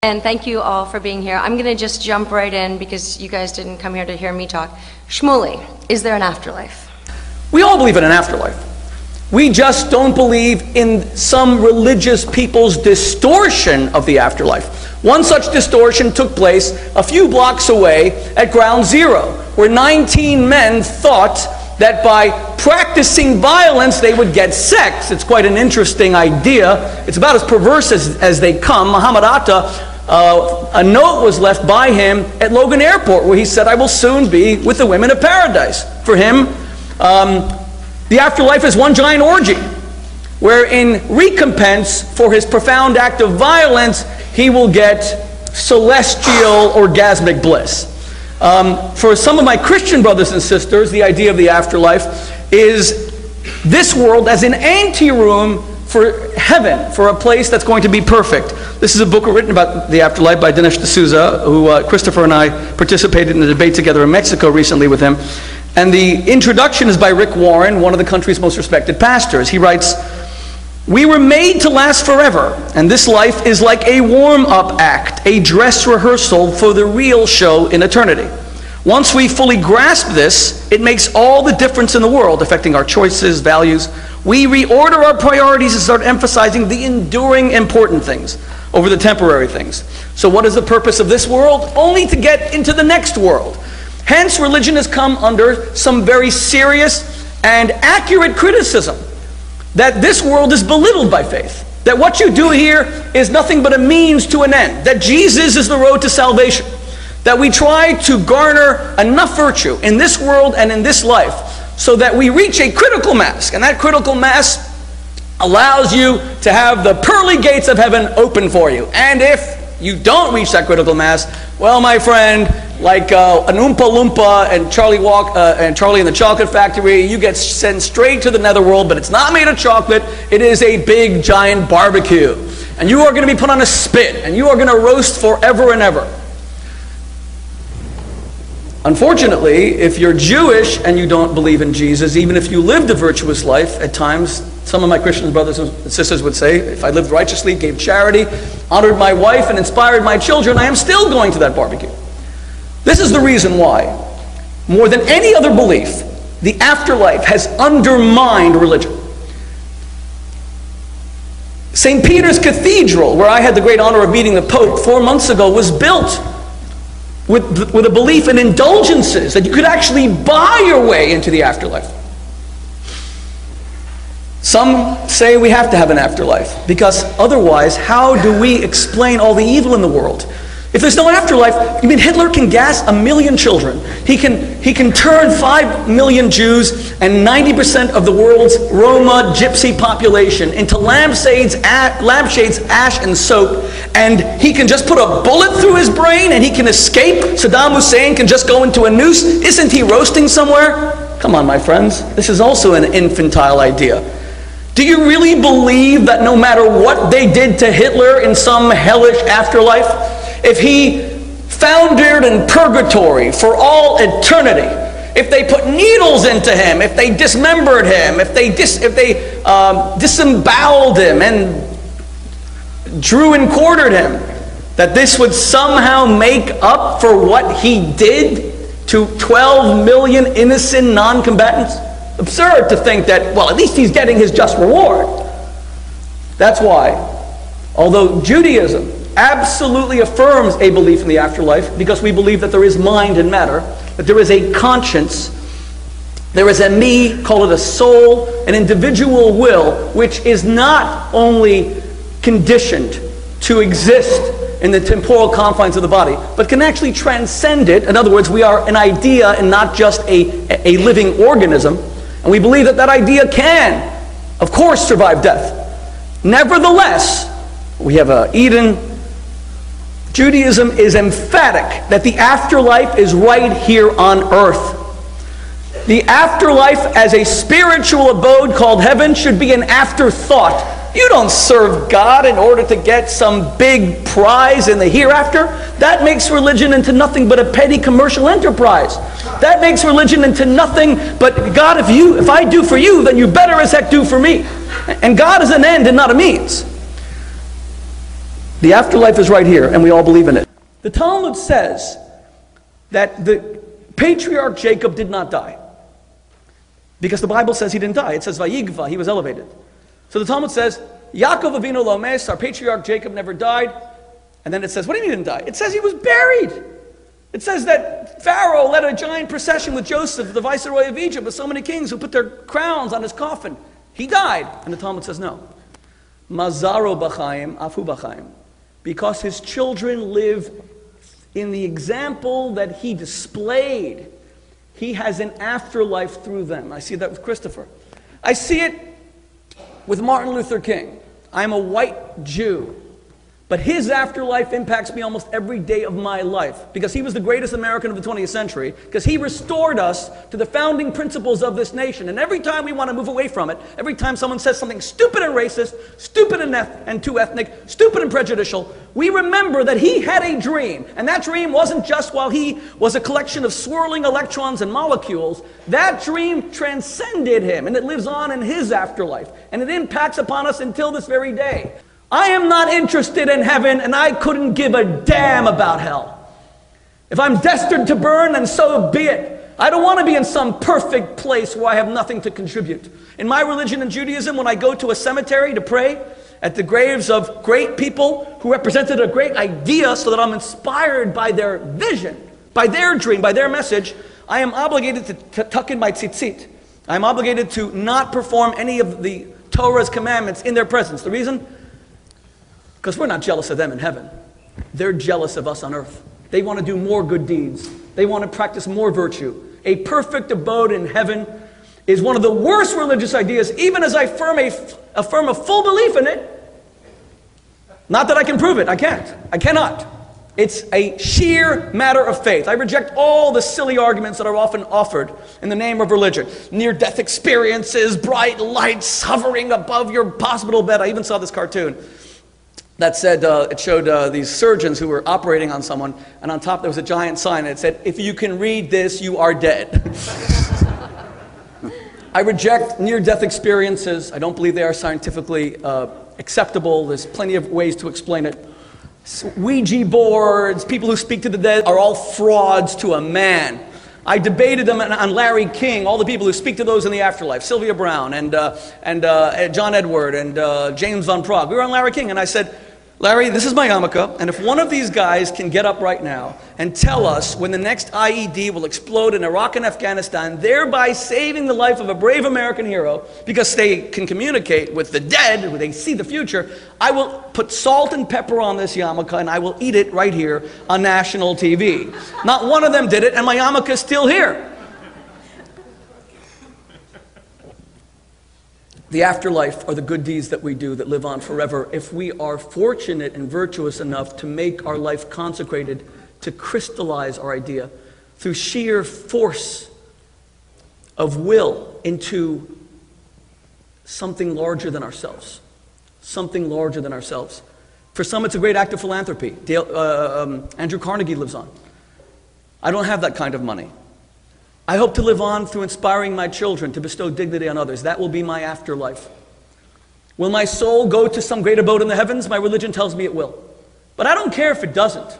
And thank you all for being here. I'm going to just jump right in because you guys didn't come here to hear me talk. Shmuley, is there an afterlife? We all believe in an afterlife. We just don't believe in some religious people's distortion of the afterlife. One such distortion took place a few blocks away at Ground Zero, where 19 men thought that by practicing violence they would get sex. It's quite an interesting idea. It's about as perverse as they come. Muhammad Atta, a note was left by him at Logan Airport where he said, "I will soon be with the women of paradise." For him, the afterlife is one giant orgy, where in recompense for his profound act of violence, he will get celestial orgasmic bliss. For some of my Christian brothers and sisters, the idea of the afterlife is this world as an anteroom for heaven, for a place that's going to be perfect. This is a book written about the afterlife by Dinesh D'Souza, who Christopher and I participated in a debate together in Mexico recently with him. And the introduction is by Rick Warren, one of the country's most respected pastors. He writes, "We were made to last forever, and this life is like a warm-up act, a dress rehearsal for the real show in eternity. Once we fully grasp this, it makes all the difference in the world, affecting our choices, values. We reorder our priorities and start emphasizing the enduring important things over the temporary things. So what is the purpose of this world? Only to get into the next world. Hence, religion has come under some very serious and accurate criticism that this world is belittled by faith, that what you do here is nothing but a means to an end, that Jesus is the road to salvation, that we try to garner enough virtue in this world and in this life so that we reach a critical mass, and that critical mass allows you to have the pearly gates of heaven open for you. And if you don't reach that critical mass, well, my friend, like an Oompa Loompa and Charlie in the Chocolate Factory, you get sent straight to the netherworld, but it's not made of chocolate. It is a big, giant barbecue. And you are going to be put on a spit, and you are going to roast forever and ever. Unfortunately, if you're Jewish and you don't believe in Jesus, even if you lived a virtuous life, at times, some of my Christian brothers and sisters would say, if I lived righteously, gave charity, honored my wife, and inspired my children, I am still going to that barbecue. This is the reason why, more than any other belief, the afterlife has undermined religion. St. Peter's Cathedral, where I had the great honor of meeting the Pope 4 months ago, was built with a belief in indulgences, that you could actually buy your way into the afterlife. Some say we have to have an afterlife, because otherwise, how do we explain all the evil in the world? If there's no afterlife, you mean Hitler can gas 1 million children. He can turn 5 million Jews and 90% of the world's Roma gypsy population into lampshades, ash, and soap, and he can just put a bullet through his brain and he can escape. Saddam Hussein can just go into a noose. Isn't he roasting somewhere? Come on, my friends. This is also an infantile idea. Do you really believe that no matter what they did to Hitler in some hellish afterlife, if he foundered in purgatory for all eternity, if they put needles into him, if they dismembered him, if they disemboweled him and drew and quartered him, that this would somehow make up for what he did to 12 million innocent non-combatants? Absurd to think that, well, at least he's getting his just reward. That's why, although Judaism absolutely affirms a belief in the afterlife, because we believe that there is mind and matter, that there is a conscience, there is a me, call it a soul, an individual will, which is not only conditioned to exist in the temporal confines of the body, but can actually transcend it. In other words, we are an idea and not just a living organism. And we believe that that idea can, of course, survive death. Nevertheless, we have Eden. Judaism is emphatic that the afterlife is right here on earth. The afterlife as a spiritual abode called heaven should be an afterthought. You don't serve God in order to get some big prize in the hereafter. That makes religion into nothing but a petty commercial enterprise. That makes religion into nothing but, God, if I do for you, then you better as heck do for me. And God is an end and not a means. The afterlife is right here, and we all believe in it. The Talmud says that the patriarch Jacob did not die, because the Bible says he didn't die. It says Vayigva, he was elevated. So the Talmud says, Yaakov Avinu lo mes, our patriarch Jacob never died. And then it says, what do you mean he didn't die? It says he was buried. It says that Farrar led a giant procession with Joseph, the viceroy of Egypt, with so many kings who put their crowns on his coffin. He died. And the Talmud says no. Mazaro b'chaim, afu b'chaim. Because his children live in the example that he displayed. He has an afterlife through them. I see that with Christopher. I see it with Martin Luther King. I'm a white Jew. But his afterlife impacts me almost every day of my life, because he was the greatest American of the 20th century, because he restored us to the founding principles of this nation. And every time we want to move away from it, every time someone says something stupid and racist, stupid and too ethnic, stupid and prejudicial, we remember that he had a dream. And that dream wasn't just while he was a collection of swirling electrons and molecules. That dream transcended him, and it lives on in his afterlife. And it impacts upon us until this very day. I am not interested in heaven, and I couldn't give a damn about hell. If I'm destined to burn, then so be it. I don't want to be in some perfect place where I have nothing to contribute. In my religion and Judaism, when I go to a cemetery to pray at the graves of great people who represented a great idea so that I'm inspired by their vision, by their dream, by their message, I am obligated to tuck in my tzitzit. I am obligated to not perform any of the Torah's commandments in their presence. The reason? Because we're not jealous of them in heaven. They're jealous of us on earth. They want to do more good deeds. They want to practice more virtue. A perfect abode in heaven is one of the worst religious ideas, even as I affirm a full belief in it. Not that I can prove it. I can't. I cannot. It's a sheer matter of faith. I reject all the silly arguments that are often offered in the name of religion. Near-death experiences, bright lights hovering above your hospital bed. I even saw this cartoon that said, it showed these surgeons who were operating on someone, and on top there was a giant sign, and it said, if you can read this, you are dead. I reject near-death experiences. I don't believe they are scientifically acceptable. There's plenty of ways to explain it. Ouija boards, people who speak to the dead are all frauds to a man. I debated them on Larry King, all the people who speak to those in the afterlife, Sylvia Brown and John Edward and James Van Praagh. We were on Larry King, and I said, Larry, this is my yarmulke, and if one of these guys can get up right now and tell us when the next IED will explode in Iraq and Afghanistan, thereby saving the life of a brave American hero, because they can communicate with the dead, they see the future, I will put salt and pepper on this yarmulke and I will eat it right here on national TV. Not one of them did it, and my yarmulke is still here. The afterlife are the good deeds that we do that live on forever if we are fortunate and virtuous enough to make our life consecrated, to crystallize our idea through sheer force of will into something larger than ourselves. Something larger than ourselves. For some, it's a great act of philanthropy. Andrew Carnegie lives on. I don't have that kind of money. I hope to live on through inspiring my children to bestow dignity on others. That will be my afterlife. Will my soul go to some great abode in the heavens? My religion tells me it will. But I don't care if it doesn't.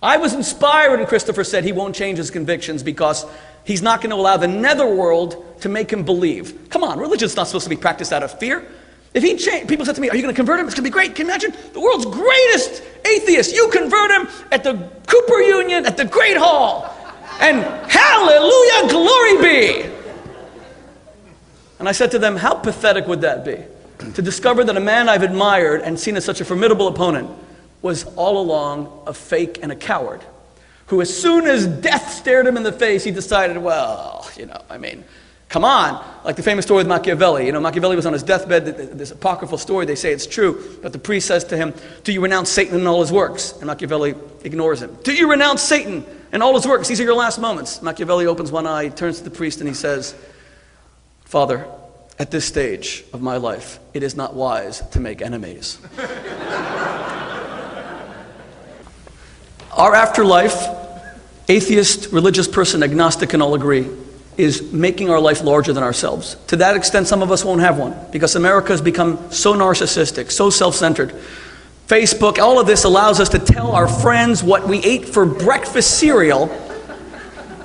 I was inspired when Christopher said he won't change his convictions because he's not going to allow the netherworld to make him believe. Come on, religion's not supposed to be practiced out of fear. If he changed, people said to me, are you going to convert him? It's going to be great. Can you imagine? The world's greatest atheist. You convert him at the Cooper Union, at the Great Hall. And hallelujah, glory be. And I said to them, how pathetic would that be? To discover that a man I've admired and seen as such a formidable opponent was all along a fake and a coward, who as soon as death stared him in the face, he decided, well, come on. Like the famous story with Machiavelli. Machiavelli was on his deathbed. This apocryphal story, they say it's true, but the priest says to him, do you renounce Satan and all his works? And Machiavelli ignores him. Do you renounce Satan and all his works? These are your last moments. Machiavelli opens one eye, turns to the priest, and he says, Father, at this stage of my life, it is not wise to make enemies. Our afterlife, atheist, religious person, agnostic can all agree, is making our life larger than ourselves. To that extent, some of us won't have one, because America has become so narcissistic, so self-centered. Facebook, all of this allows us to tell our friends what we ate for breakfast cereal.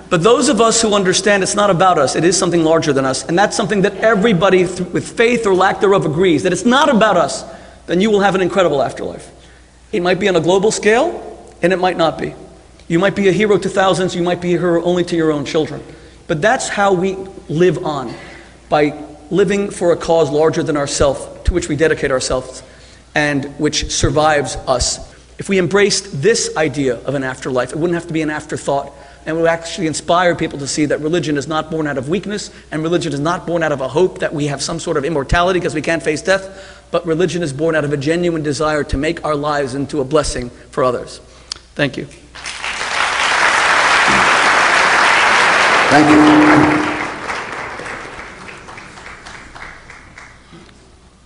But those of us who understand it's not about us, it is something larger than us, and that's something that everybody with faith or lack thereof agrees, that it's not about us, then you will have an incredible afterlife. It might be on a global scale, and it might not be. You might be a hero to thousands, you might be a hero only to your own children. But that's how we live on, by living for a cause larger than ourselves, to which we dedicate ourselves, and which survives us. If we embraced this idea of an afterlife, it wouldn't have to be an afterthought, and it would actually inspire people to see that religion is not born out of weakness, and religion is not born out of a hope that we have some sort of immortality because we can't face death, but religion is born out of a genuine desire to make our lives into a blessing for others. Thank you. Thank you.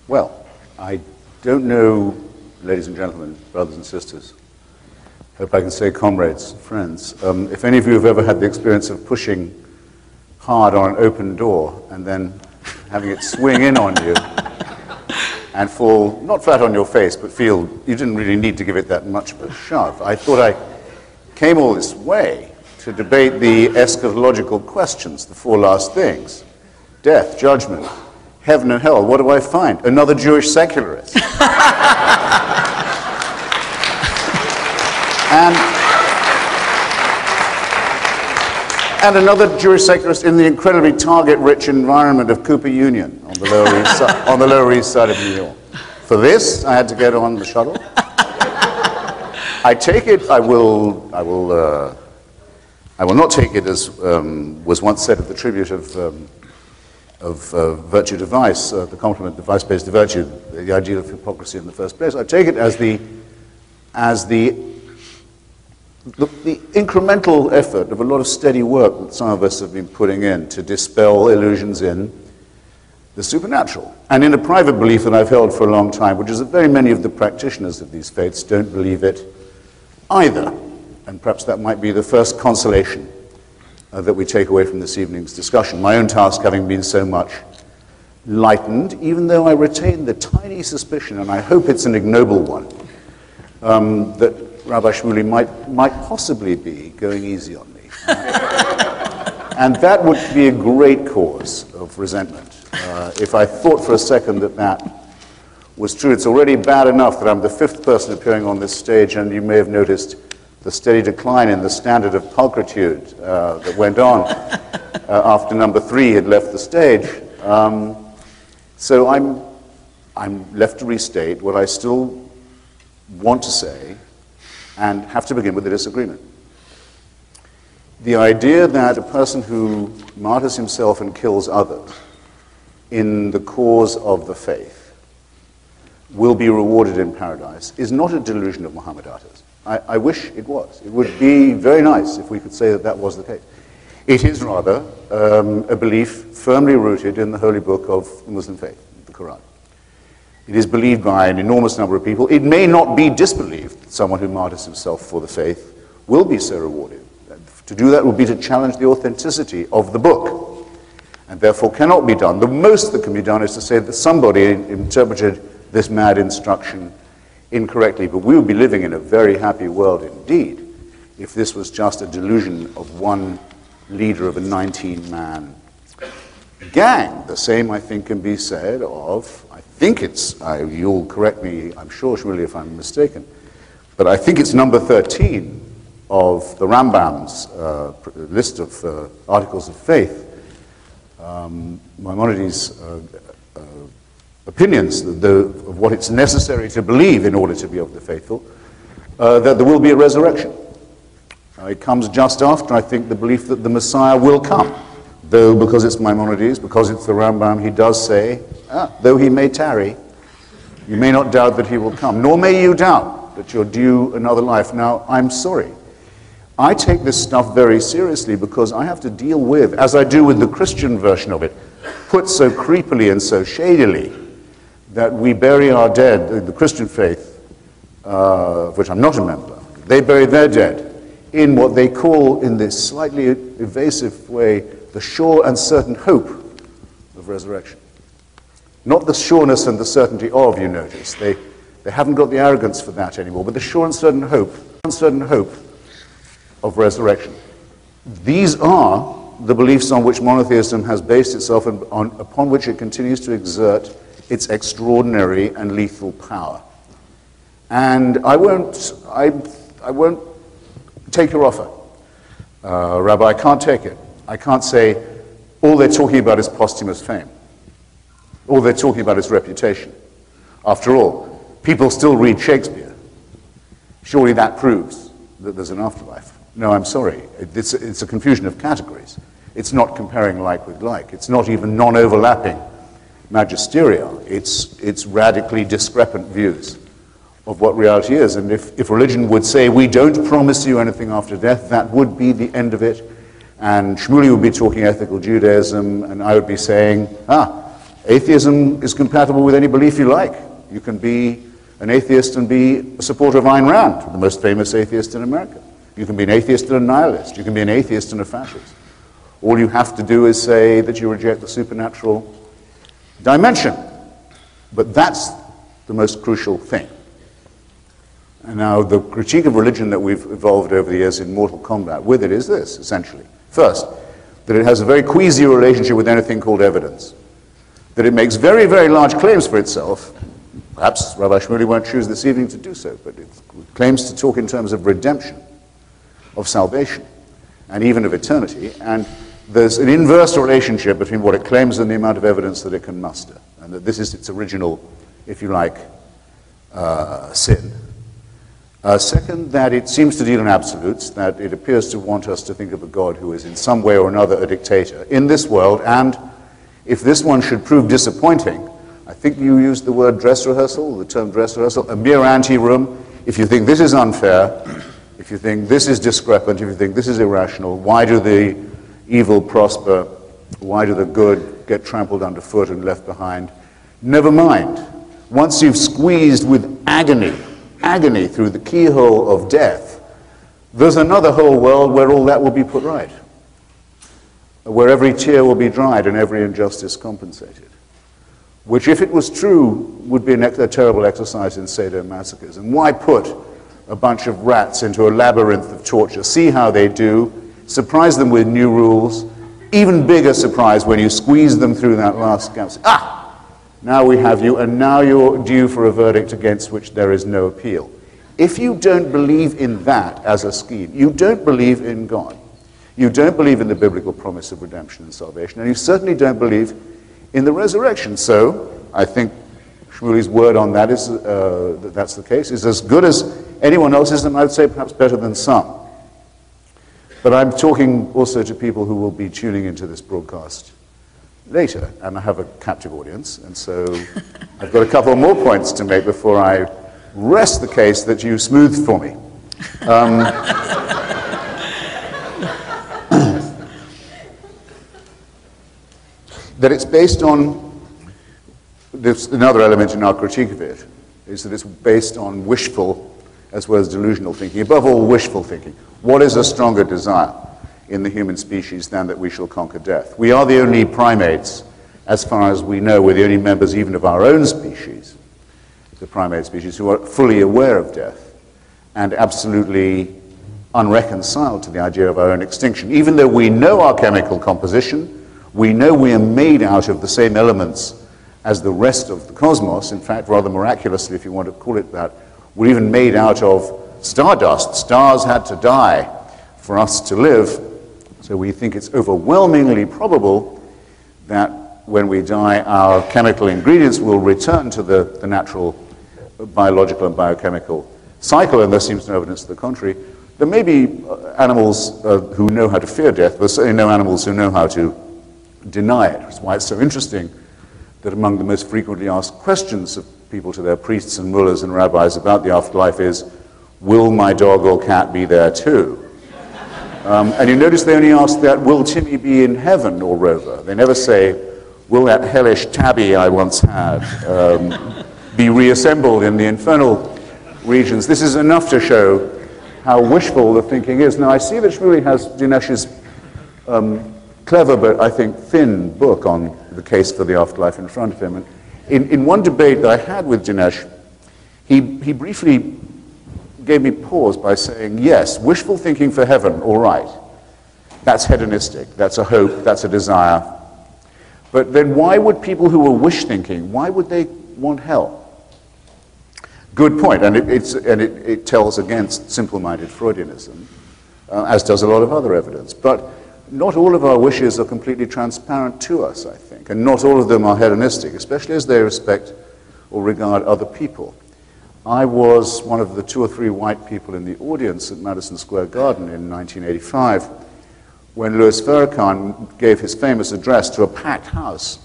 Well, I don't know, ladies and gentlemen, brothers and sisters, hope I can say comrades, friends, if any of you have ever had the experience of pushing hard on an open door and then having it swing in on you and fall, not flat on your face, but feel you didn't really need to give it that much of a shove. I thought I came all this way to debate the eschatological questions, the four last things: death, judgment, heaven and hell. What do I find? Another Jewish secularist. And another Jewish secularist in the incredibly target-rich environment of Cooper Union on the Lower East Side of New York. For this, I had to get on the shuttle. I take it, I will not take it as was once said of the tribute of virtue to vice, the compliment that vice pays to virtue, the ideal of hypocrisy in the first place. I take it as the incremental effort of a lot of steady work that some of us have been putting in to dispel illusions in the supernatural. And in a private belief that I've held for a long time, which is that very many of the practitioners of these faiths don't believe it either. And perhaps that might be the first consolation that we take away from this evening's discussion. My own task having been so much lightened, even though I retain the tiny suspicion, and I hope it's an ignoble one, that Rabbi Shmuley might possibly be going easy on me. And that would be a great cause of resentment. If I thought for a second that that was true, it's already bad enough that I'm the fifth person appearing on this stage, and you may have noticed the steady decline in the standard of pulchritude that went on after number 3 had left the stage. So I'm left to restate what I still want to say, and have to begin with a disagreement. The idea that a person who martyrs himself and kills others in the cause of the faith will be rewarded in paradise is not a delusion of Mohammedanites. I wish it was. It would be very nice if we could say that that was the case. It is rather a belief firmly rooted in the holy book of the Muslim faith, the Quran. It is believed by an enormous number of people. It may not be disbelieved that someone who martyrs himself for the faith will be so rewarded. To do that would be to challenge the authenticity of the book, and therefore cannot be done. The most that can be done is to say that somebody interpreted this mad instruction incorrectly, but we would be living in a very happy world indeed if this was just a delusion of one leader of a 19-man gang. The same, I think, can be said of, you'll correct me, I'm sure, Shmuley, if I'm mistaken, but I think it's number 13 of the Rambam's list of articles of faith, Maimonides' opinions of what it's necessary to believe in order to be of the faithful, that there will be a resurrection. It comes just after, I think, the belief that the Messiah will come. Though, because it's Maimonides, because it's the Rambam, he does say, though he may tarry, you may not doubt that he will come, nor may you doubt that you're due another life. Now, I'm sorry. I take this stuff very seriously because I have to deal with, as I do with the Christian version of it, put so creepily and so shadily, that we bury our dead, the Christian faith, of which I'm not a member, they bury their dead in what they call, in this slightly evasive way, the sure and certain hope of resurrection. Not the sureness and the certainty of, you notice. They haven't got the arrogance for that anymore, but the sure and certain hope of resurrection. These are the beliefs on which monotheism has based itself and upon which it continues to exert its extraordinary and lethal power. And I won't take your offer. Rabbi, I can't take it. I can't say all they're talking about is posthumous fame. All they're talking about is reputation. After all, people still read Shakespeare. Surely that proves that there's an afterlife. No, I'm sorry. It's a confusion of categories. It's not comparing like with like. It's not even non-overlapping magisterial. It's radically discrepant views of what reality is. And if religion would say, we don't promise you anything after death, that would be the end of it. And Shmuley would be talking ethical Judaism, and I would be saying, atheism is compatible with any belief you like. You can be an atheist and be a supporter of Ayn Rand, the most famous atheist in America. You can be an atheist and a nihilist. You can be an atheist and a fascist. All you have to do is say that you reject the supernatural dimension. But that's the most crucial thing. And now the critique of religion that we've evolved over the years in mortal combat with it is this, essentially. First, that it has a very queasy relationship with anything called evidence. That it makes very, very large claims for itself. Perhaps Rabbi Shmuley won't choose this evening to do so, but it claims to talk in terms of redemption, of salvation, and even of eternity. And there's an inverse relationship between what it claims and the amount of evidence that it can muster. And that this is its original, if you like, sin. Second, that it seems to deal in absolutes, that it appears to want us to think of a God who is in some way or another a dictator in this world, and if this one should prove disappointing, I think you used the word dress rehearsal, the term dress rehearsal, a mere ante-room. If you think this is unfair, if you think this is discrepant, if you think this is irrational, why do the evil prosper? Why do the good get trampled underfoot and left behind? Never mind. Once you've squeezed with agony through the keyhole of death, there's another whole world where all that will be put right, where every tear will be dried and every injustice compensated, which, if it was true, would be a terrible exercise in sadomasochism. And why put a bunch of rats into a labyrinth of torture? See how they do, surprise them with new rules, even bigger surprise when you squeeze them through that last gap. Now we have you, and now you're due for a verdict against which there is no appeal. If you don't believe in that as a scheme, you don't believe in God. You don't believe in the biblical promise of redemption and salvation, and you certainly don't believe in the resurrection. So I think Shmuley's word on that is that that's the case, is as good as anyone else's, and I'd say perhaps better than some. But I'm talking also to people who will be tuning into this broadcast later, and I have a captive audience, and so I've got a couple more points to make before I rest the case that you smoothed for me. That it's based on, another element in our critique of it, is that it's based on wishful as well as delusional thinking. Above all, wishful thinking. What is a stronger desire in the human species than that we shall conquer death? We are the only primates, as far as we know, we're the only members even of our own species, the primate species, who are fully aware of death and absolutely unreconciled to the idea of our own extinction. Even though we know our chemical composition, we know we are made out of the same elements as the rest of the cosmos. In fact, rather miraculously, if you want to call it that, we're even made out of stardust. Stars had to die for us to live. So we think it's overwhelmingly probable that when we die, our chemical ingredients will return to the natural biological and biochemical cycle, and there seems no evidence to the contrary. There may be animals who know how to fear death, but certainly no animals who know how to deny it. That's why it's so interesting that among the most frequently asked questions of people to their priests and mullahs and rabbis about the afterlife is, will my dog or cat be there too? And you notice they only ask that, will Timmy be in heaven or Rover? They never say, will that hellish tabby I once had be reassembled in the infernal regions? This is enough to show how wishful the thinking is. Now, I see that Shmuley has Dinesh's clever but, I think, thin book on the case for the afterlife in front of him. And in one debate that I had with Dinesh, he briefly gave me pause by saying, yes, wishful thinking for heaven, all right. That's hedonistic, that's a hope, that's a desire. But then why would people who were wish thinking, why would they want hell? Good point, and it tells against simple-minded Freudianism, as does a lot of other evidence. But not all of our wishes are completely transparent to us, I think, and not all of them are hedonistic, especially as they respect or regard other people. I was one of the 2 or 3 white people in the audience at Madison Square Garden in 1985 when Louis Farrakhan gave his famous address to a packed house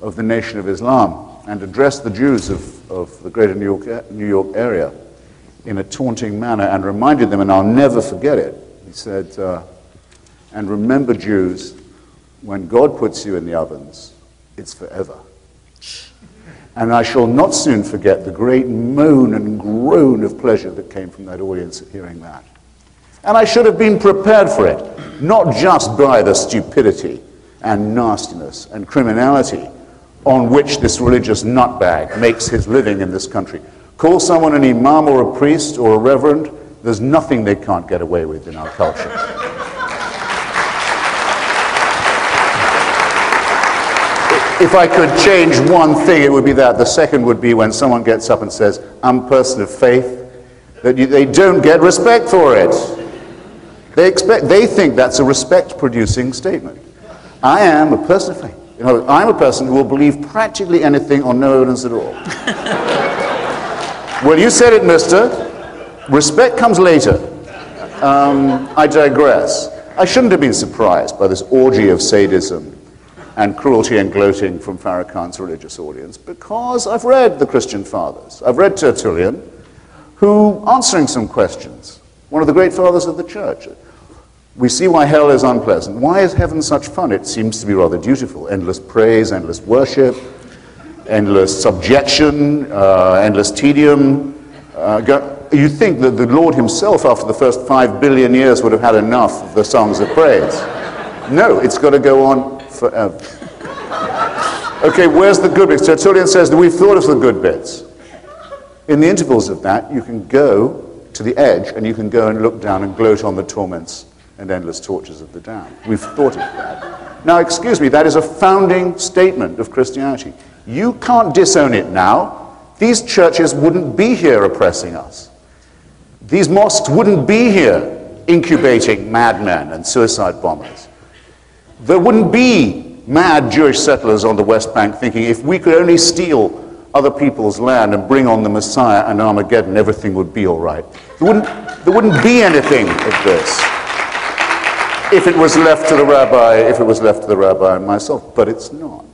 of the Nation of Islam and addressed the Jews of the greater New York area in a taunting manner and reminded them, and I'll never forget it, he said, and remember, Jews, when God puts you in the ovens, it's forever. And I shall not soon forget the great moan and groan of pleasure that came from that audience at hearing that. And I should have been prepared for it, not just by the stupidity and nastiness and criminality on which this religious nutbag makes his living in this country. Call someone an imam or a priest or a reverend, there's nothing they can't get away with in our culture. If I could change one thing, it would be that. The second would be when someone gets up and says, I'm a person of faith, that they don't get respect for it. They think that's a respect-producing statement. I am a person of faith. You know, I'm a person who will believe practically anything on no evidence at all. Well, you said it, mister. Respect comes later. I digress. I shouldn't have been surprised by this orgy of sadism and cruelty and gloating from Farrakhan's religious audience, because I've read the Christian fathers. I've read Tertullian, who, answering some questions, one of the great fathers of the church, we see why hell is unpleasant. Why is heaven such fun? It seems to be rather dutiful. Endless praise, endless worship, endless subjection, endless tedium. You think that the Lord himself, after the first 5 billion years, would have had enough of the songs of praise. No, it's got to go on forever. Okay, where's the good bits? Tertullian says that we've thought of the good bits. In the intervals of that, you can go to the edge and you can go and look down and gloat on the torments and endless tortures of the damned. We've thought of that. Now, excuse me, that is a founding statement of Christianity. You can't disown it now. These churches wouldn't be here oppressing us. These mosques wouldn't be here incubating madmen and suicide bombers. There wouldn't be mad Jewish settlers on the West Bank thinking if we could only steal other people's land and bring on the Messiah and Armageddon, everything would be all right. There wouldn't be anything of this if it was left to the rabbi, and myself, but it's not.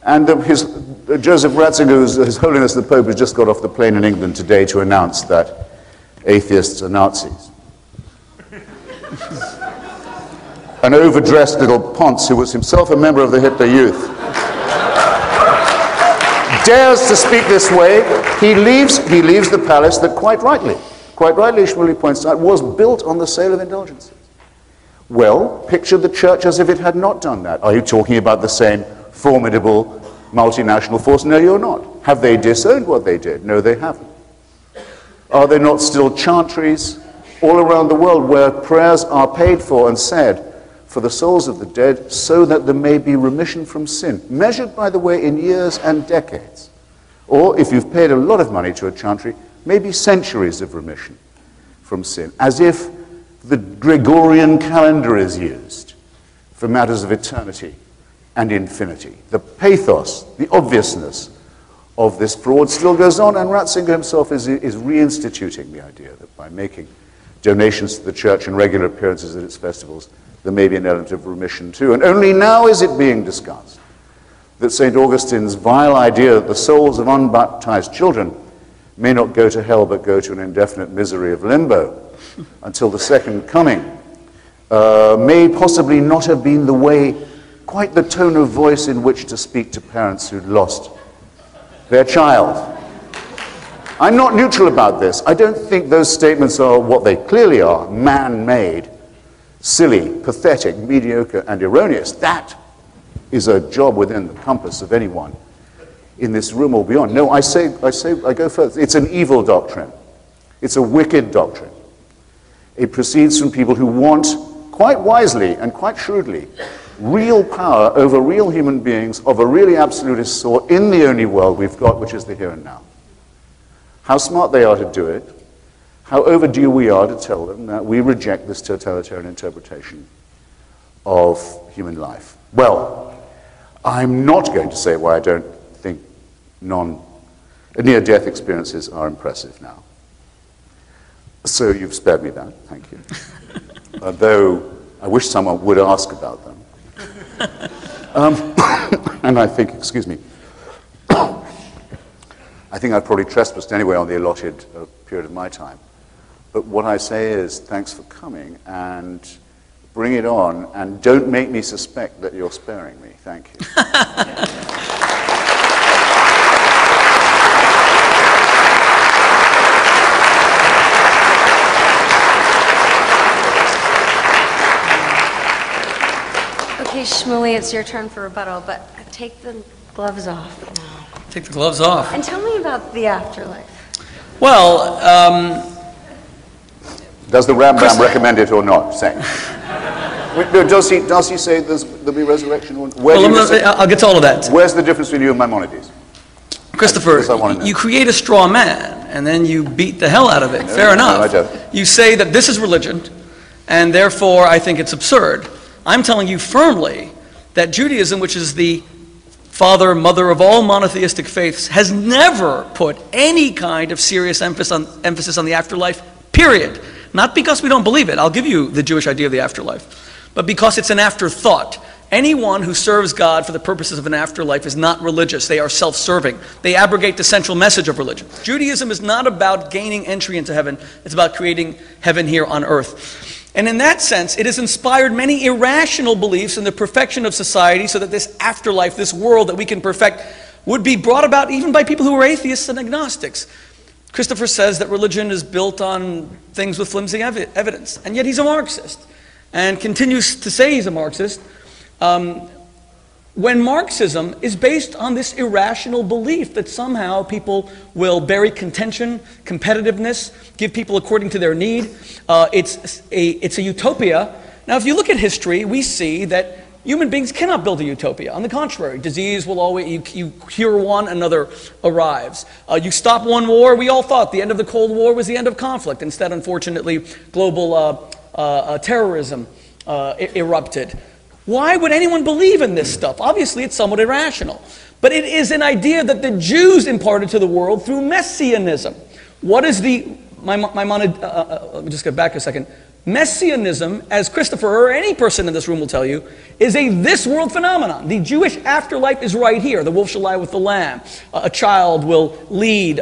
And Joseph Ratzinger, His Holiness the Pope, has just got off the plane in England today to announce that atheists are Nazis. An overdressed little ponce who was himself a member of the Hitler Youth dares to speak this way. He leaves the palace that quite rightly, Shmuley points out, was built on the sale of indulgences. Well, picture the church as if it had not done that. Are you talking about the same formidable multinational force? No, you're not. Have they disowned what they did? No, they haven't. Are there not still chantries all around the world where prayers are paid for and said for the souls of the dead so that there may be remission from sin, measured, by the way, in years and decades? Or, if you've paid a lot of money to a chantry, maybe centuries of remission from sin, as if the Gregorian calendar is used for matters of eternity and infinity. The pathos, the obviousness of this fraud still goes on, and Ratzinger himself is reinstituting the idea that by making donations to the church and regular appearances at its festivals, there may be an element of remission too. And only now is it being discussed that St. Augustine's vile idea that the souls of unbaptized children may not go to hell but go to an indefinite misery of limbo until the second coming may possibly not have been the way, quite the tone of voice in which to speak to parents who'd lost their child. I'm not neutral about this. I don't think those statements are what they clearly are, man-made, silly, pathetic, mediocre, and erroneous. That is a job within the compass of anyone in this room or beyond. No, I go further. It's an evil doctrine. It's a wicked doctrine. It proceeds from people who want, quite wisely and quite shrewdly, real power over real human beings of a really absolutist sort in the only world we've got, which is the here and now. How smart they are to do it, how overdue we are to tell them that we reject this totalitarian interpretation of human life. Well, I'm not going to say why I don't think near-death experiences are impressive now. So you've spared me that, thank you. Though I wish someone would ask about them. And I think, excuse me, I think I've probably trespassed anyway on the allotted period of my time. But what I say is thanks for coming, and bring it on, and don't make me suspect that you're sparing me. Thank you. Okay, Shmuley, it's your turn for rebuttal, but take the gloves off now. Take the gloves off. And tell me about the afterlife. Well, does the Rambam recommend it or not? Say. Does he say there'll be resurrection? I'll get to all of that. Where's the difference between you and Maimonides? Christopher, you create a straw man, and then you beat the hell out of it. Fair enough. You say that this is religion, and therefore I think it's absurd. I'm telling you firmly that Judaism, which is the father, mother of all monotheistic faiths, has never put any kind of serious emphasis on the afterlife, period. Not because we don't believe it. I'll give you the Jewish idea of the afterlife. But because it's an afterthought. Anyone who serves God for the purposes of an afterlife is not religious. They are self-serving. They abrogate the central message of religion. Judaism is not about gaining entry into heaven. It's about creating heaven here on earth. And in that sense, it has inspired many irrational beliefs in the perfection of society so that this afterlife, this world that we can perfect, would be brought about even by people who are atheists and agnostics. Christopher says that religion is built on things with flimsy evidence, and yet he's a Marxist, and continues to say he's a Marxist, when Marxism is based on this irrational belief that somehow people will bury contention, competitiveness, give people according to their need. It's a utopia. Now, if you look at history, we see that human beings cannot build a utopia. On the contrary, disease will always, you cure one, another arrives. You stop one war, we all thought the end of the Cold War was the end of conflict. Instead, unfortunately, global terrorism erupted. Why would anyone believe in this stuff? Obviously, it's somewhat irrational. But it is an idea that the Jews imparted to the world through Messianism. What is the... let me just get back a second. Messianism, as Christopher or any person in this room will tell you, is a this-world phenomenon. The Jewish afterlife is right here. The wolf shall lie with the lamb. A child will lead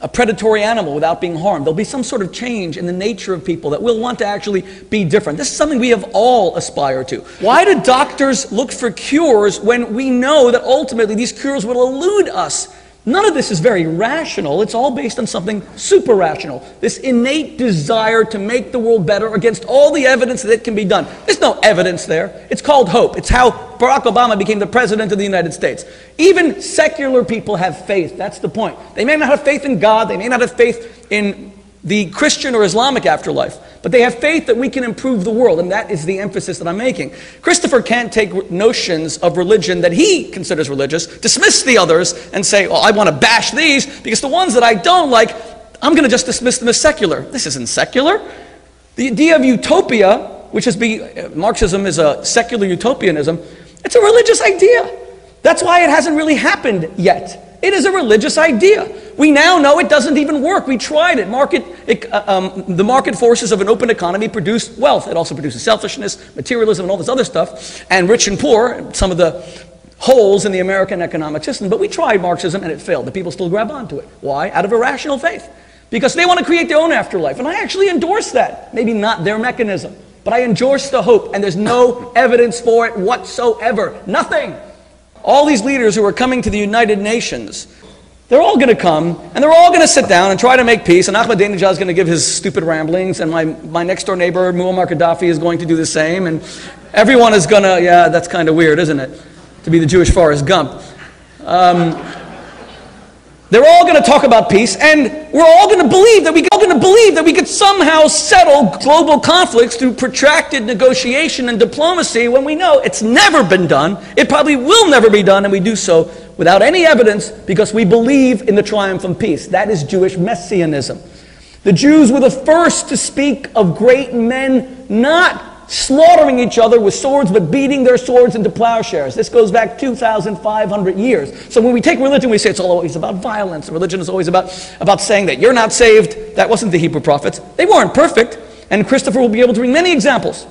a predatory animal without being harmed. There'll be some sort of change in the nature of people that will want to actually be different. This is something we have all aspired to. Why do doctors look for cures when we know that ultimately these cures will elude us? None of this is very rational. It's all based on something super rational. This innate desire to make the world better against all the evidence that it can be done. There's no evidence there. It's called hope. It's how Barack Obama became the president of the United States. Even secular people have faith. That's the point. They may not have faith in God. They may not have faith in the Christian or Islamic afterlife. But they have faith that we can improve the world, and that is the emphasis that I'm making. Christopher can't take notions of religion that he considers religious, dismiss the others, and say, well, I want to bash these, because the ones that I don't like, I'm going to just dismiss them as secular. This isn't secular. The idea of utopia, which is Marxism is a secular utopianism, it's a religious idea. That's why it hasn't really happened yet. It is a religious idea. We now know it doesn't even work. We tried it. The market forces of an open economy produce wealth. It also produces selfishness, materialism, and all this other stuff, and rich and poor, some of the holes in the American economic system. But we tried Marxism, and it failed. The people still grab onto it. Why? Out of irrational faith. Because they want to create their own afterlife. And I actually endorse that. Maybe not their mechanism, but I endorse the hope, and there's no evidence for it whatsoever. Nothing. All these leaders who are coming to the United Nations, they're all going to come, and they're all going to sit down and try to make peace, and Ahmadinejad is going to give his stupid ramblings, and my next-door neighbor, Muammar Gaddafi, is going to do the same, and everyone is going to, yeah, that's kind of weird, isn't it? to be the Jewish Forrest Gump. They're all going to talk about peace, and we're all going to believe that we could somehow settle global conflicts through protracted negotiation and diplomacy when we know it's never been done, it probably will never be done, and we do so without any evidence because we believe in the triumph of peace. That is Jewish messianism. The Jews were the first to speak of great men not slaughtering each other with swords, but beating their swords into plowshares. This goes back 2,500 years. So when we take religion, we say it's always about violence. Religion is always about saying that you're not saved. That wasn't the Hebrew prophets. They weren't perfect. And Christopher will be able to bring many examples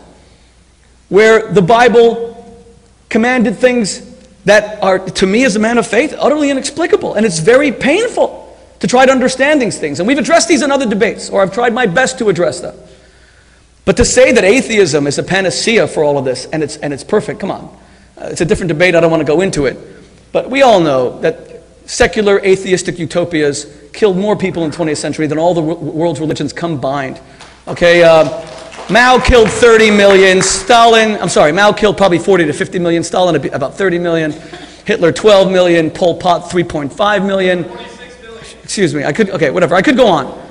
where the Bible commanded things that are, to me as a man of faith, utterly inexplicable. And it's very painful to try to understand these things. And we've addressed these in other debates, or I've tried my best to address them. But to say that atheism is a panacea for all of this, and it's perfect, come on. It's a different debate, I don't want to go into it. But we all know that secular atheistic utopias killed more people in the 20th century than all the world's religions combined. Okay, Mao killed 30 million, Mao killed probably 40 to 50 million, Stalin about 30 million, Hitler 12 million, Pol Pot 3.5 million. 46 million. Excuse me, I could go on.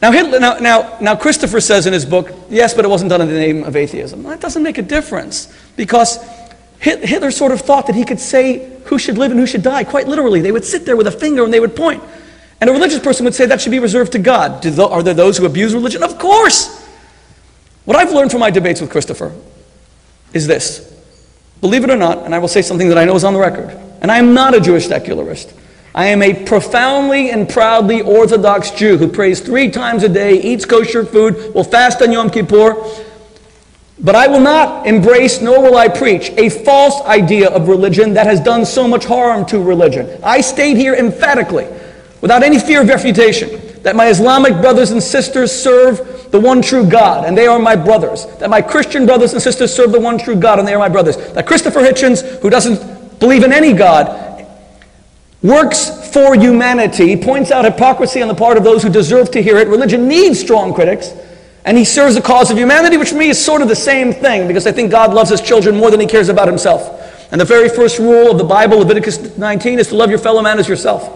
Now Christopher says in his book, yes, but it wasn't done in the name of atheism. That doesn't make a difference, because Hitler sort of thought that he could say who should live and who should die, quite literally. They would sit there with a finger and they would point. And a religious person would say that should be reserved to God. Are there those who abuse religion? Of course! What I've learned from my debates with Christopher is this. Believe it or not, and I will say something that I know is on the record, and I am not a Jewish secularist. I am a profoundly and proudly Orthodox Jew who prays 3 times a day, eats kosher food, will fast on Yom Kippur. But I will not embrace, nor will I preach, a false idea of religion that has done so much harm to religion. I state here emphatically, without any fear of refutation, that my Islamic brothers and sisters serve the one true God, and they are my brothers. That my Christian brothers and sisters serve the one true God, and they are my brothers. That Christopher Hitchens, who doesn't believe in any God, works for humanity, points out hypocrisy on the part of those who deserve to hear it. Religion needs strong critics, and he serves the cause of humanity, which for me is sort of the same thing, because I think God loves his children more than he cares about himself. And the very first rule of the Bible, Leviticus 19, is to love your fellow man as yourself.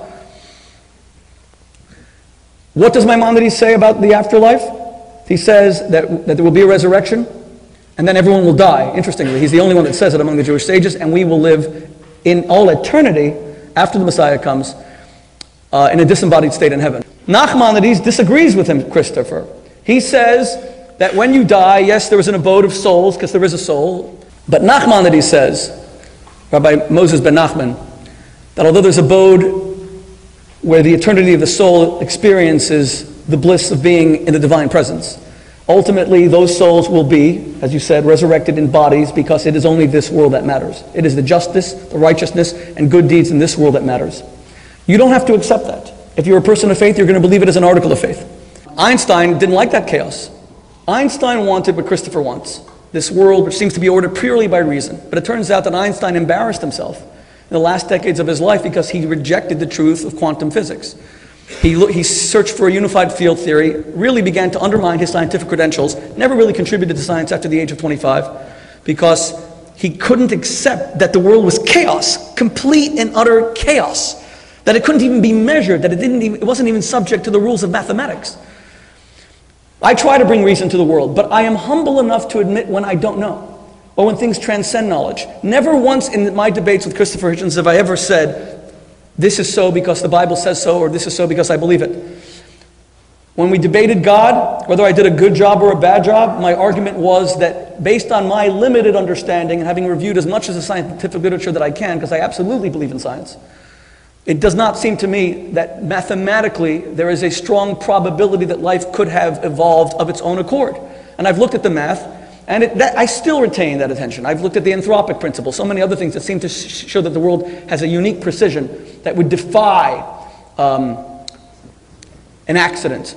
What does Maimonides say about the afterlife? He says that there will be a resurrection, and then everyone will die. Interestingly, he's the only one that says it among the Jewish sages, and we will live in all eternity after the Messiah comes, in a disembodied state in heaven. Nachmanides disagrees with him, Christopher. He says that when you die, yes, there is an abode of souls, because there is a soul, but Nachmanides says, Rabbi Moses ben Nachman, that although there's an abode where the eternity of the soul experiences the bliss of being in the divine presence, ultimately those souls will be, as you said, resurrected in bodies, because it is only this world that matters. It is the justice, the righteousness, and good deeds in this world that matters. You don't have to accept that. If you're a person of faith, you're going to believe it as an article of faith. Einstein didn't like that chaos. Einstein wanted what Christopher wants, this world which seems to be ordered purely by reason. But it turns out that Einstein embarrassed himself in the last decades of his life because he rejected the truth of quantum physics. He searched for a unified field theory, really began to undermine his scientific credentials, never really contributed to science after the age of 25, because he couldn't accept that the world was chaos, complete and utter chaos, that it couldn't even be measured, that it wasn't even subject to the rules of mathematics. I try to bring reason to the world, but I am humble enough to admit when I don't know, or when things transcend knowledge. Never once in my debates with Christopher Hitchens have I ever said, this is so because the Bible says so, or this is so because I believe it. When we debated God, whether I did a good job or a bad job, my argument was that based on my limited understanding and having reviewed as much of the scientific literature that I can, because I absolutely believe in science, it does not seem to me that mathematically there is a strong probability that life could have evolved of its own accord. And I've looked at the math, and I still retain that attention. I've looked at the anthropic principle, so many other things that seem to show that the world has a unique precision that would defy an accident.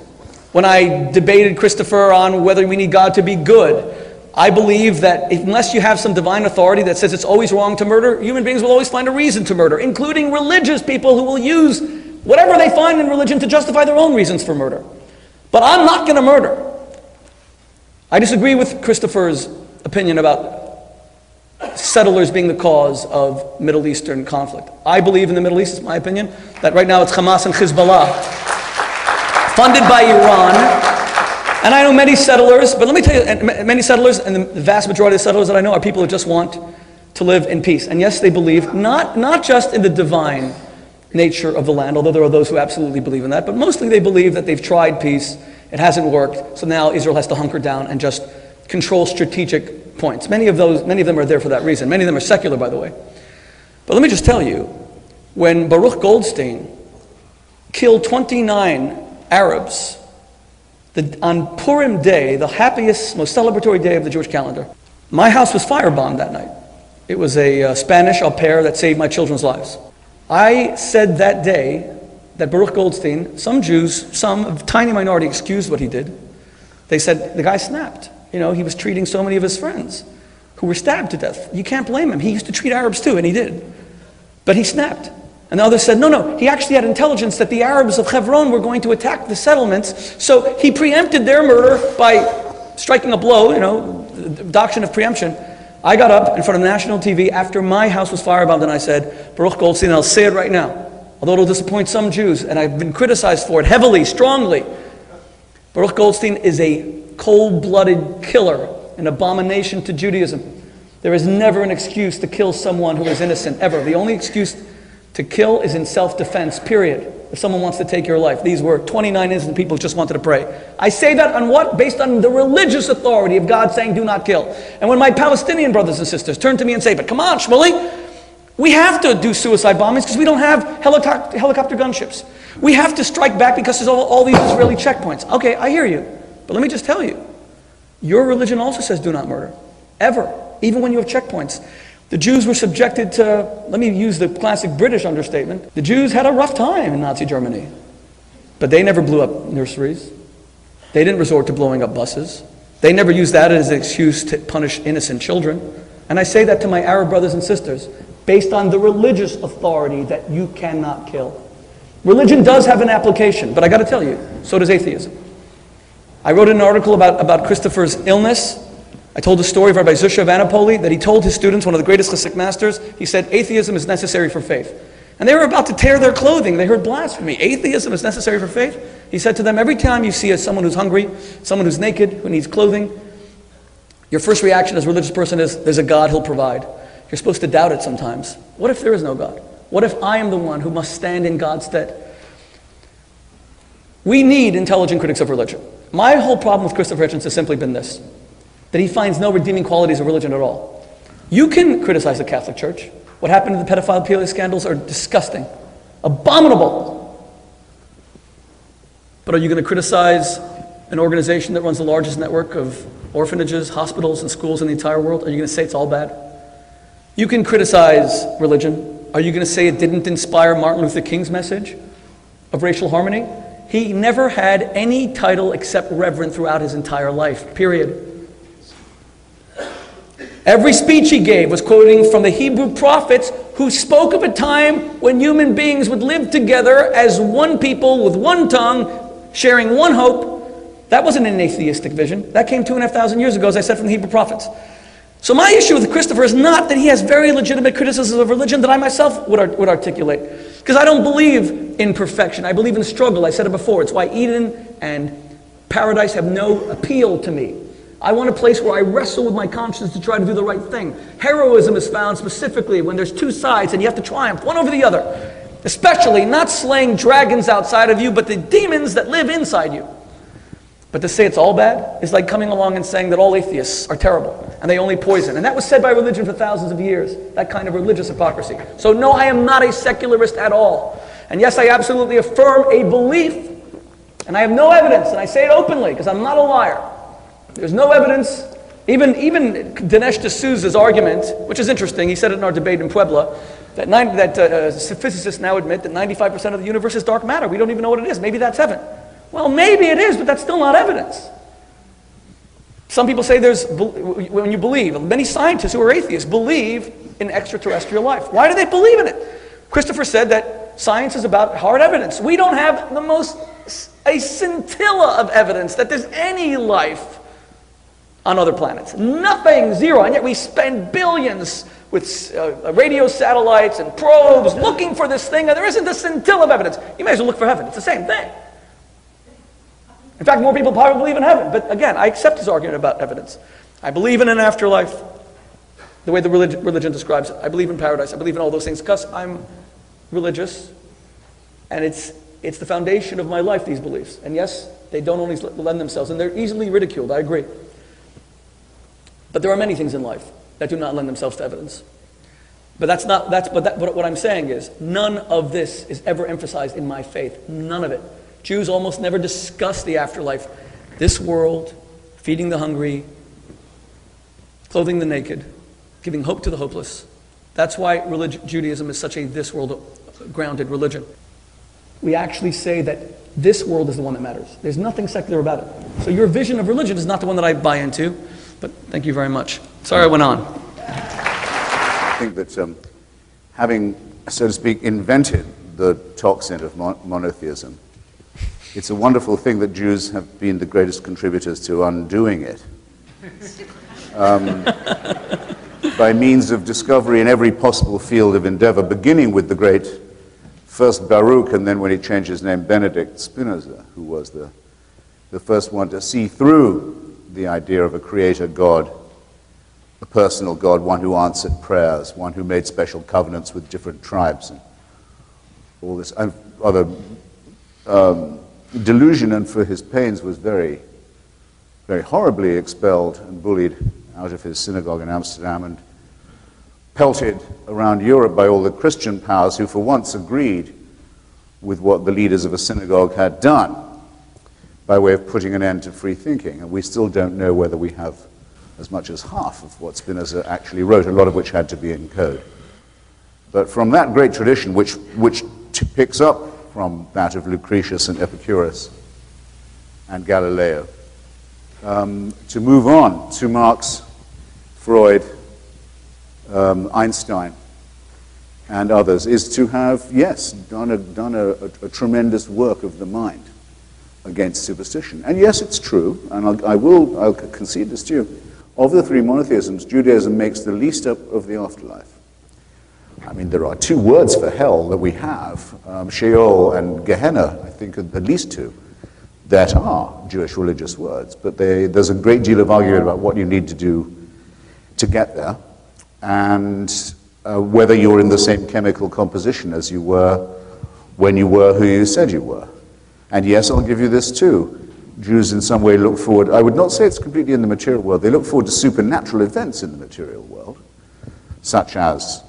When I debated Christopher on whether we need God to be good, I believe that unless you have some divine authority that says it's always wrong to murder, human beings will always find a reason to murder, including religious people who will use whatever they find in religion to justify their own reasons for murder. But I'm not going to murder. I disagree with Christopher's opinion about settlers being the cause of Middle Eastern conflict. I believe in the Middle East, it's my opinion, that right now it's Hamas and Hezbollah, funded by Iran. And I know many settlers, but let me tell you, many settlers, and the vast majority of settlers that I know are people who just want to live in peace. And yes, they believe not just in the divine nature of the land, although there are those who absolutely believe in that, but mostly they believe that they've tried peace, it hasn't worked, so now Israel has to hunker down and just control strategic points. Many of them are there for that reason. Many of them are secular, by the way. But let me just tell you, when Baruch Goldstein killed 29 Arabs on Purim Day, the happiest, most celebratory day of the Jewish calendar, my house was firebombed that night. It was a Spanish au pair that saved my children's lives. I said that day that Baruch Goldstein, some Jews, a tiny minority, excused what he did. They said, the guy snapped. You know, he was treating so many of his friends who were stabbed to death. You can't blame him. He used to treat Arabs too, and he did. But he snapped. And the others said, no, he actually had intelligence that the Arabs of Hebron were going to attack the settlements, so he preempted their murder by striking a blow, you know, the doctrine of preemption. I got up in front of national TV after my house was firebombed and I said, Baruch Goldstein, and I'll say it right now, although it'll disappoint some Jews, and I've been criticized for it heavily, strongly, Baruch Goldstein is a cold-blooded killer, an abomination to Judaism. There is never an excuse to kill someone who is innocent, ever. The only excuse to kill is in self-defense, period. If someone wants to take your life. These were 29 innocent people who just wanted to pray. I say that on what? Based on the religious authority of God saying, do not kill. And when my Palestinian brothers and sisters turn to me and say, but come on, Shmuley, we have to do suicide bombings because we don't have helicopter gunships. We have to strike back because there's all these Israeli checkpoints. Okay, I hear you. But let me just tell you, your religion also says do not murder. Ever. Even when you have checkpoints. The Jews were subjected to, let me use the classic British understatement, the Jews had a rough time in Nazi Germany. But they never blew up nurseries. They didn't resort to blowing up buses. They never used that as an excuse to punish innocent children. And I say that to my Arab brothers and sisters, based on the religious authority that you cannot kill. Religion does have an application, but I got to tell you, so does atheism. I wrote an article about Christopher's illness. I told the story of Rabbi Zusha of Anapoli, that he told his students, one of the greatest Hasidic masters, he said, atheism is necessary for faith. And they were about to tear their clothing. They heard blasphemy. Atheism is necessary for faith? He said to them, every time you see someone who's hungry, someone who's naked, who needs clothing, your first reaction as a religious person is, there's a God, he'll provide. You're supposed to doubt it sometimes. What if there is no God? What if I am the one who must stand in God's stead? We need intelligent critics of religion. My whole problem with Christopher Hitchens has simply been this, that he finds no redeeming qualities of religion at all. You can criticize the Catholic Church. What happened to the pedophilia scandals are disgusting, abominable. But are you going to criticize an organization that runs the largest network of orphanages, hospitals, and schools in the entire world? Are you going to say it's all bad? You can criticize religion. Are you going to say it didn't inspire Martin Luther King's message of racial harmony? He never had any title except reverend throughout his entire life, period. Every speech he gave was quoting from the Hebrew prophets who spoke of a time when human beings would live together as one people with one tongue, sharing one hope. That wasn't an atheistic vision. That came 2,500 years ago, as I said, from the Hebrew prophets. So my issue with Christopher is not that he has very legitimate criticisms of religion that I myself would articulate. Because I don't believe in perfection. I believe in struggle. I said it before. It's why Eden and paradise have no appeal to me. I want a place where I wrestle with my conscience to try to do the right thing. Heroism is found specifically when there's two sides and you have to triumph one over the other. Especially not slaying dragons outside of you, but the demons that live inside you. But to say it's all bad is like coming along and saying that all atheists are terrible and they only poison. And that was said by religion for thousands of years, that kind of religious hypocrisy. So no, I am not a secularist at all. And yes, I absolutely affirm a belief, and I have no evidence, and I say it openly because I'm not a liar. There's no evidence, even Dinesh D'Souza's argument, which is interesting, he said it in our debate in Puebla, that physicists now admit that 95% of the universe is dark matter. We don't even know what it is. Maybe that's heaven. Well, maybe it is, but that's still not evidence. Some people say when you believe, many scientists who are atheists believe in extraterrestrial life. Why do they believe in it? Christopher said that science is about hard evidence. We don't have a scintilla of evidence that there's any life on other planets. Nothing, zero. And yet we spend billions with radio satellites and probes looking for this thing, and there isn't a scintilla of evidence. You may as well look for heaven. It's the same thing. In fact, more people probably believe in heaven. But again, I accept his argument about evidence. I believe in an afterlife, the way the religion describes it. I believe in paradise. I believe in all those things because I'm religious, and it's the foundation of my life, these beliefs. And yes, they don't always lend themselves, and they're easily ridiculed, I agree. But there are many things in life that do not lend themselves to evidence. But what I'm saying is, none of this is ever emphasized in my faith. None of it. Jews almost never discuss the afterlife. This world, feeding the hungry, clothing the naked, giving hope to the hopeless. That's why Judaism is such a this world grounded religion. We actually say that this world is the one that matters. There's nothing secular about it. So your vision of religion is not the one that I buy into. But thank you very much. Sorry I went on. I think that having, so to speak, invented the toxin of monotheism, it's a wonderful thing that Jews have been the greatest contributors to undoing it. By means of discovery in every possible field of endeavor, beginning with the great first Baruch, and then when he changed his name, Benedict Spinoza, who was the first one to see through the idea of a creator God, a personal God, one who answered prayers, one who made special covenants with different tribes, and all this other delusion, and for his pains was very, very horribly expelled and bullied out of his synagogue in Amsterdam and pelted around Europe by all the Christian powers who for once agreed with what the leaders of a synagogue had done by way of putting an end to free thinking. And we still don't know whether we have as much as half of what Spinoza actually wrote, a lot of which had to be in code. But from that great tradition, which picks up from that of Lucretius and Epicurus and Galileo, to move on to Marx, Freud, Einstein, and others, is to have, yes, done a tremendous work of the mind against superstition. And yes, it's true, and I'll concede this to you, of the three monotheisms, Judaism makes the least up of the afterlife. I mean, there are two words for hell that we have, Sheol and Gehenna, I think, are the least two that are Jewish religious words. But there's a great deal of argument about what you need to do to get there, and whether you're in the same chemical composition as you were when you were who you said you were. And yes, I'll give you this too. Jews in some way look forward, I would not say it's completely in the material world, they look forward to supernatural events in the material world, such as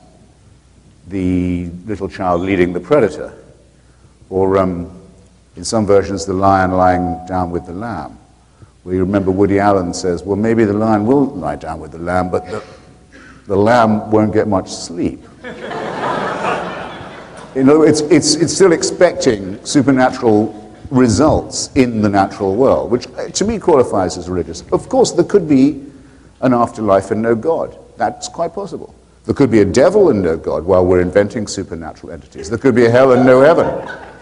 the little child leading the predator, or in some versions the lion lying down with the lamb, where you remember Woody Allen says, well, maybe the lion will lie down with the lamb, but the lamb won't get much sleep. In other words, it's still expecting supernatural results in the natural world, which to me qualifies as religious. Of course, there could be an afterlife and no God. That's quite possible. There could be a devil and no God while we're inventing supernatural entities. There could be a hell and no heaven.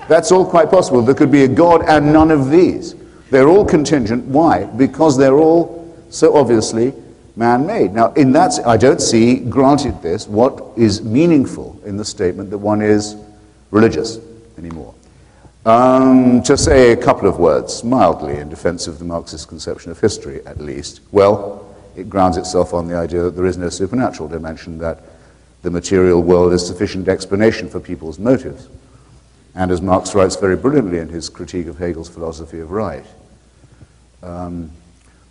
That's all quite possible. There could be a God and none of these. They're all contingent. Why? Because they're all so obviously man-made. Now, in that, I don't see, granted this, what is meaningful in the statement that one is religious anymore. To say a couple of words, mildly, in defense of the Marxist conception of history, at least, well, it grounds itself on the idea that there is no supernatural dimension, that the material world is sufficient explanation for people's motives. And as Marx writes very brilliantly in his critique of Hegel's philosophy of right,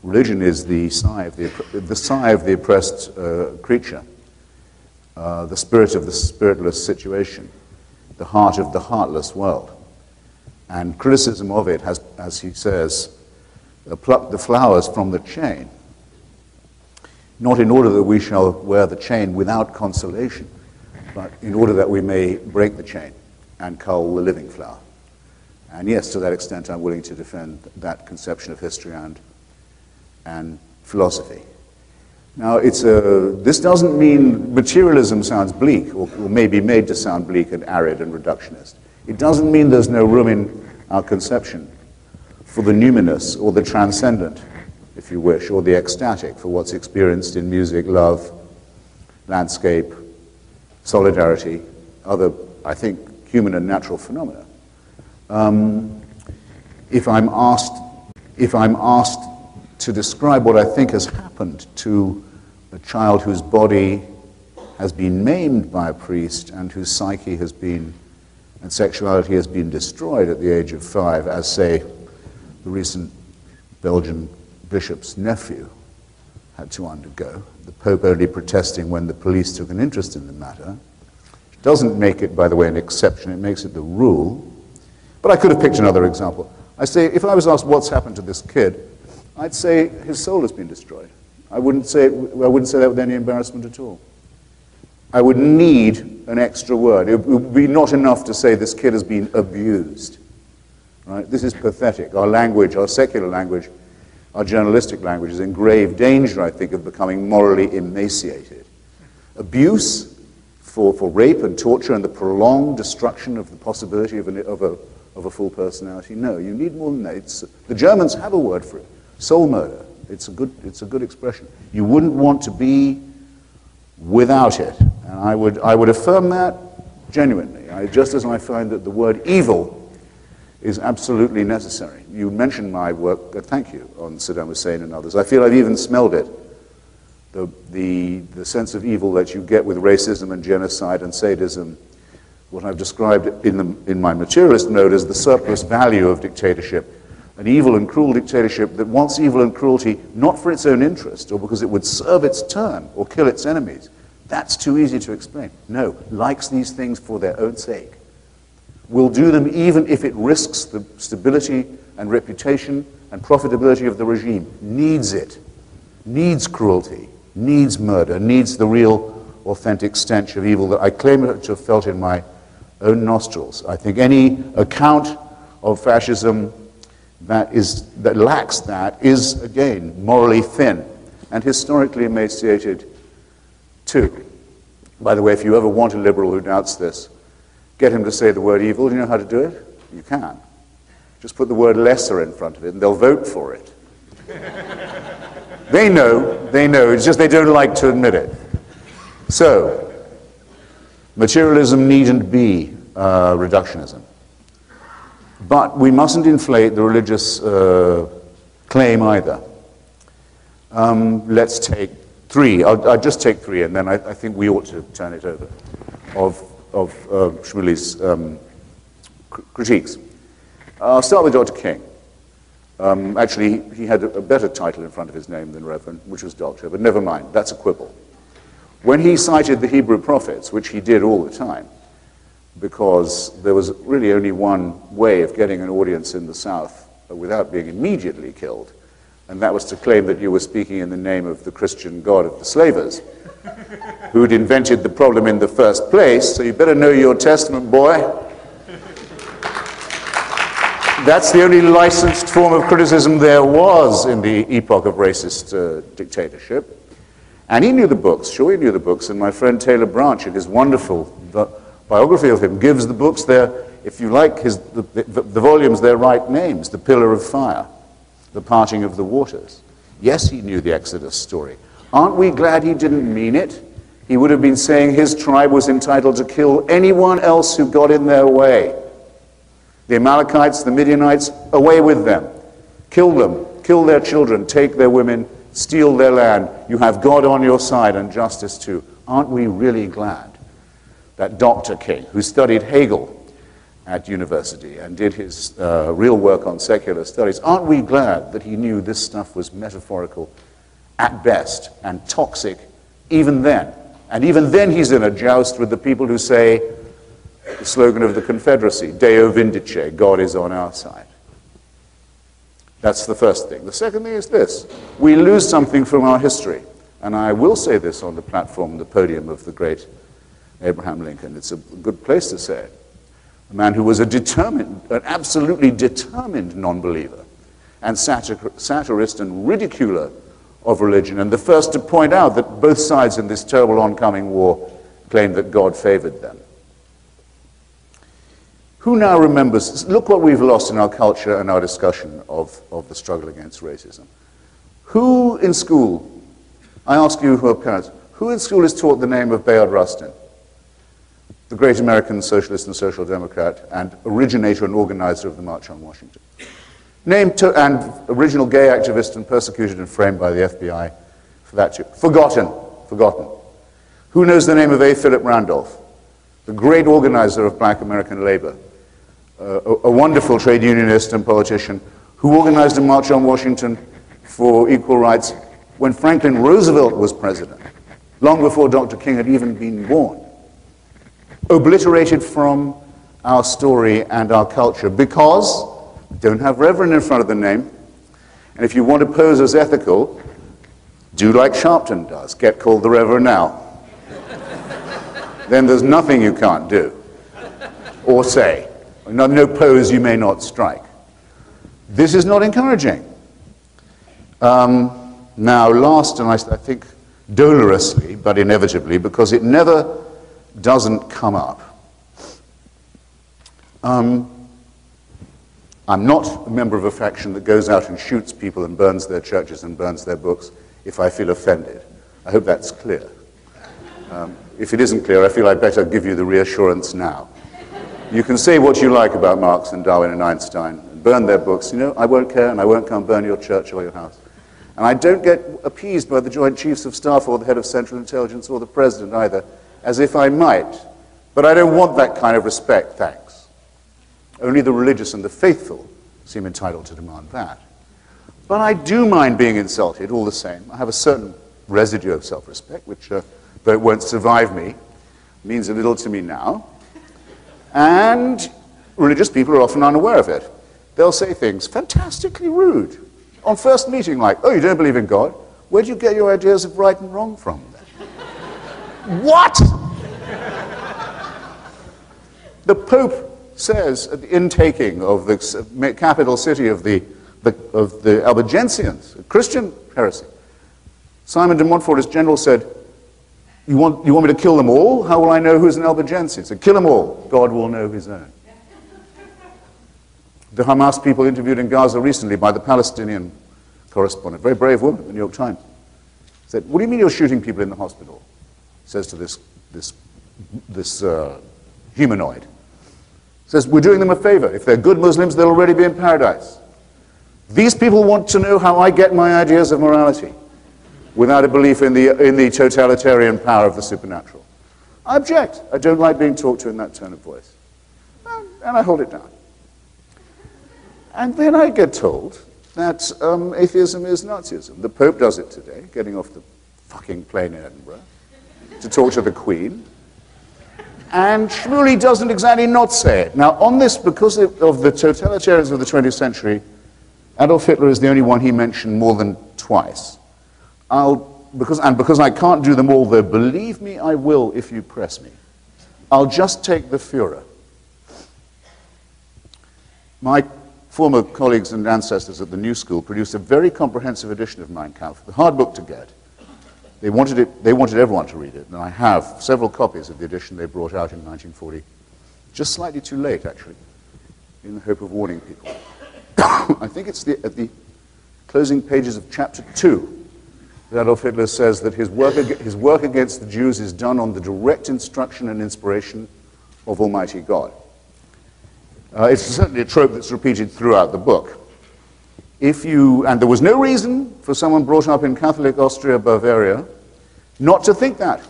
religion is the sigh of the oppressed creature, the spirit of the spiritless situation, the heart of the heartless world. And criticism of it has, as he says, plucked the flowers from the chain, not in order that we shall wear the chain without consolation, but in order that we may break the chain and cull the living flower. And yes, to that extent, I'm willing to defend that conception of history and philosophy. Now, this doesn't mean materialism sounds bleak, or may be made to sound bleak and arid and reductionist. It doesn't mean there's no room in our conception for the numinous or the transcendent, if you wish, or the ecstatic for what's experienced in music, love, landscape, solidarity, other, I think, human and natural phenomena. If I'm asked to describe what I think has happened to a child whose body has been maimed by a priest and whose psyche has been, and sexuality has been destroyed at the age of 5, as, say, the recent Belgian bishop's nephew had to undergo, the Pope only protesting when the police took an interest in the matter, which doesn't make it, by the way, an exception, it makes it the rule. But I could have picked another example. I say, if I was asked what's happened to this kid, I'd say his soul has been destroyed. I wouldn't say that with any embarrassment at all. I would need an extra word. It would be not enough to say this kid has been abused. Right? This is pathetic. Our language, our secular language, our journalistic language is in grave danger, I think, of becoming morally emaciated. Abuse for rape and torture and the prolonged destruction of the possibility of a full personality. No, you need more than that. The Germans have a word for it. Soul murder. It's a good expression. You wouldn't want to be without it. And I would affirm that genuinely. Just as I find that the word evil is absolutely necessary. You mentioned my work, thank you, on Saddam Hussein and others. I feel I've even smelled it. The sense of evil that you get with racism and genocide and sadism, what I've described in my materialist note as the surplus value of dictatorship, an evil and cruel dictatorship that wants evil and cruelty not for its own interest or because it would serve its turn or kill its enemies. That's too easy to explain. No, likes these things for their own sake. Will do them even if it risks the stability and reputation and profitability of the regime. Needs it. Needs cruelty. Needs murder. Needs the real, authentic stench of evil that I claim to have felt in my own nostrils. I think any account of fascism that lacks that is, again, morally thin and historically emaciated too. By the way, if you ever want a liberal who doubts this, get him to say the word evil. Do you know how to do it? You can. Just put the word lesser in front of it and they'll vote for it. They know, it's just they don't like to admit it. So, materialism needn't be reductionism. But we mustn't inflate the religious claim either. Let's take 3. I'll just take 3, and then I think we ought to turn it over, of Shmuley's critiques. I'll start with Dr. King. Actually, he had a better title in front of his name than Reverend, which was Doctor, but never mind, that's a quibble. When he cited the Hebrew prophets, which he did all the time, because there was really only one way of getting an audience in the South without being immediately killed, and that was to claim that you were speaking in the name of the Christian God of the slavers, who'd invented the problem in the first place, so you better know your Testament, boy. That's the only licensed form of criticism there was in the epoch of racist dictatorship. And he knew the books, sure he knew the books, and my friend Taylor Branch in his wonderful biography of him gives the books their, if you like, the volumes their right names, The Pillar of Fire, The Parting of the Waters. Yes, he knew the Exodus story. Aren't we glad he didn't mean it? He would have been saying his tribe was entitled to kill anyone else who got in their way. The Amalekites, the Midianites, away with them. Kill them, kill their children, take their women, steal their land. You have God on your side and justice too. Aren't we really glad that Dr. King, who studied Hegel at university and did his real work on secular studies, aren't we glad that he knew this stuff was metaphorical at best and toxic even then? And even then he's in a joust with the people who say the slogan of the Confederacy, Deo Vindice, God is on our side. That's the first thing. The second thing is this. We lose something from our history. And I will say this on the platform, the podium of the great Abraham Lincoln. It's a good place to say it. A man who was an absolutely determined non-believer and satirist and ridiculer of religion, and the first to point out that both sides in this terrible oncoming war claimed that God favored them. Who now remembers, look what we've lost in our culture and our discussion of the struggle against racism. Who in school, I ask you who are parents, who in school is taught the name of Bayard Rustin, the great American socialist and social democrat and originator and organizer of the March on Washington? And original gay activist and persecuted and framed by the FBI for that too. Forgotten. Who knows the name of A. Philip Randolph, the great organizer of black American labor, a wonderful trade unionist and politician who organized a March on Washington for equal rights when Franklin Roosevelt was president, long before Dr. King had even been born. Obliterated from our story and our culture because we don't have Reverend in front of the name. And if you want to pose as ethical, do like Sharpton does, get called the Reverend now. Then there's nothing you can't do or say. No pose you may not strike. This is not encouraging. Now, last, and I think dolorously, but inevitably, because it never doesn't come up, I'm not a member of a faction that goes out and shoots people and burns their churches and burns their books if I feel offended. I hope that's clear. If it isn't clear, I feel I'd better give you the reassurance now. You can say what you like about Marx and Darwin and Einstein and burn their books. You know, I won't care, and I won't come burn your church or your house. And I don't get appeased by the Joint Chiefs of Staff or the head of Central Intelligence or the President either, as if I might. But I don't want that kind of respect, thanks. Only the religious and the faithful seem entitled to demand that. But I do mind being insulted all the same. I have a certain residue of self-respect, which, though it won't survive me, means a little to me now. And religious people are often unaware of it. They'll say things fantastically rude on first meeting, like, oh, you don't believe in God? Where do you get your ideas of right and wrong from? What? The Pope says at the intaking of the capital city of the Albigensians, a Christian heresy, Simon de Montfort, as general, said, you want me to kill them all? How will I know who's an Albigensian? So kill them all. God will know his own. The Hamas people interviewed in Gaza recently by the Palestinian correspondent, a very brave woman in the New York Times, said, what do you mean you're shooting people in the hospital? Says to this humanoid. Says, we're doing them a favor. If they're good Muslims, they'll already be in paradise. These people want to know how I get my ideas of morality without a belief in the totalitarian power of the supernatural. I object. I don't like being talked to in that tone of voice. And I hold it down. And then I get told that atheism is Nazism. The Pope does it today, getting off the fucking plane in Edinburgh to talk to the Queen. And Shmuley doesn't exactly not say it. Now, on this, because of the totalitarians of the 20th century, Adolf Hitler is the only one he mentioned more than twice. Because I can't do them all, though, believe me, I will if you press me. I'll just take the Führer. My former colleagues and ancestors at the New School produced a very comprehensive edition of Mein Kampf, the hard book to get. They wanted everyone to read it, and I have several copies of the edition they brought out in 1940. Just slightly too late, actually, in the hope of warning people. I think it's at the closing pages of chapter 2 that Adolf Hitler says that his work against the Jews is done on the direct instruction and inspiration of Almighty God. It's certainly a trope that's repeated throughout the book. And there was no reason for someone brought up in Catholic Austria, Bavaria, not to think that.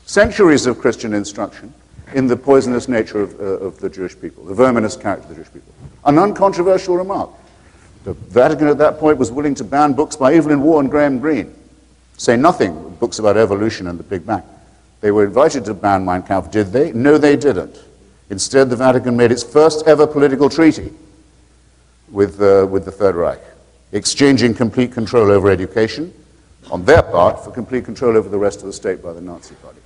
Centuries of Christian instruction in the poisonous nature of the Jewish people, the verminous character of the Jewish people. An uncontroversial remark. The Vatican at that point was willing to ban books by Evelyn Waugh and Graham Greene. Say nothing, books about evolution and the Big Bang. They were invited to ban Mein Kampf. Did they? No, they didn't. Instead, the Vatican made its first ever political treaty with the Third Reich, exchanging complete control over education on their part for complete control over the rest of the state by the Nazi Party.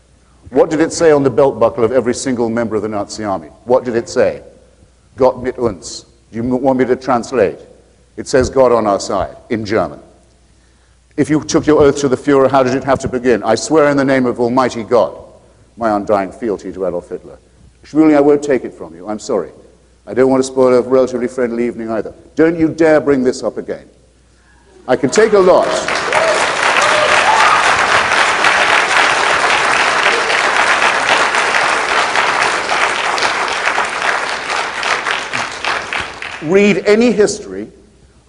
What did it say on the belt buckle of every single member of the Nazi army? What did it say? Gott mit uns. Do you want me to translate? It says God on our side, in German. If you took your oath to the Führer, how did it have to begin? I swear in the name of Almighty God, my undying fealty to Adolf Hitler. Shmuley, I won't take it from you. I'm sorry. I don't want to spoil a relatively friendly evening either. Don't you dare bring this up again. I can take a lot. read any history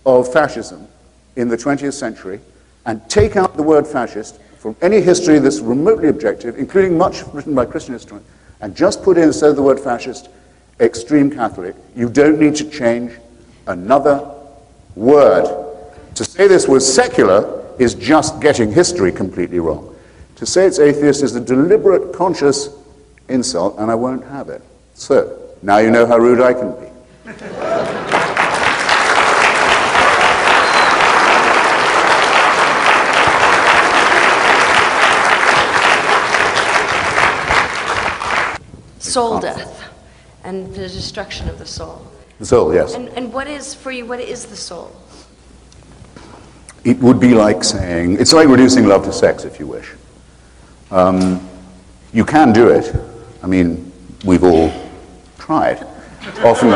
of fascism in the 20th century and take out the word fascist from any history that's remotely objective, including much written by Christian historians, and just put in, instead of the word fascist, extreme Catholic. You don't need to change another word. To say this was secular is just getting history completely wrong. To say it's atheist is a deliberate, conscious insult, and I won't have it. So, now you know how rude I can be. Soul death and the destruction of the soul. The soul, yes. And what is, for you, what is the soul? It would be like saying, it's like reducing love to sex, if you wish. You can do it. I mean, we've all tried. Often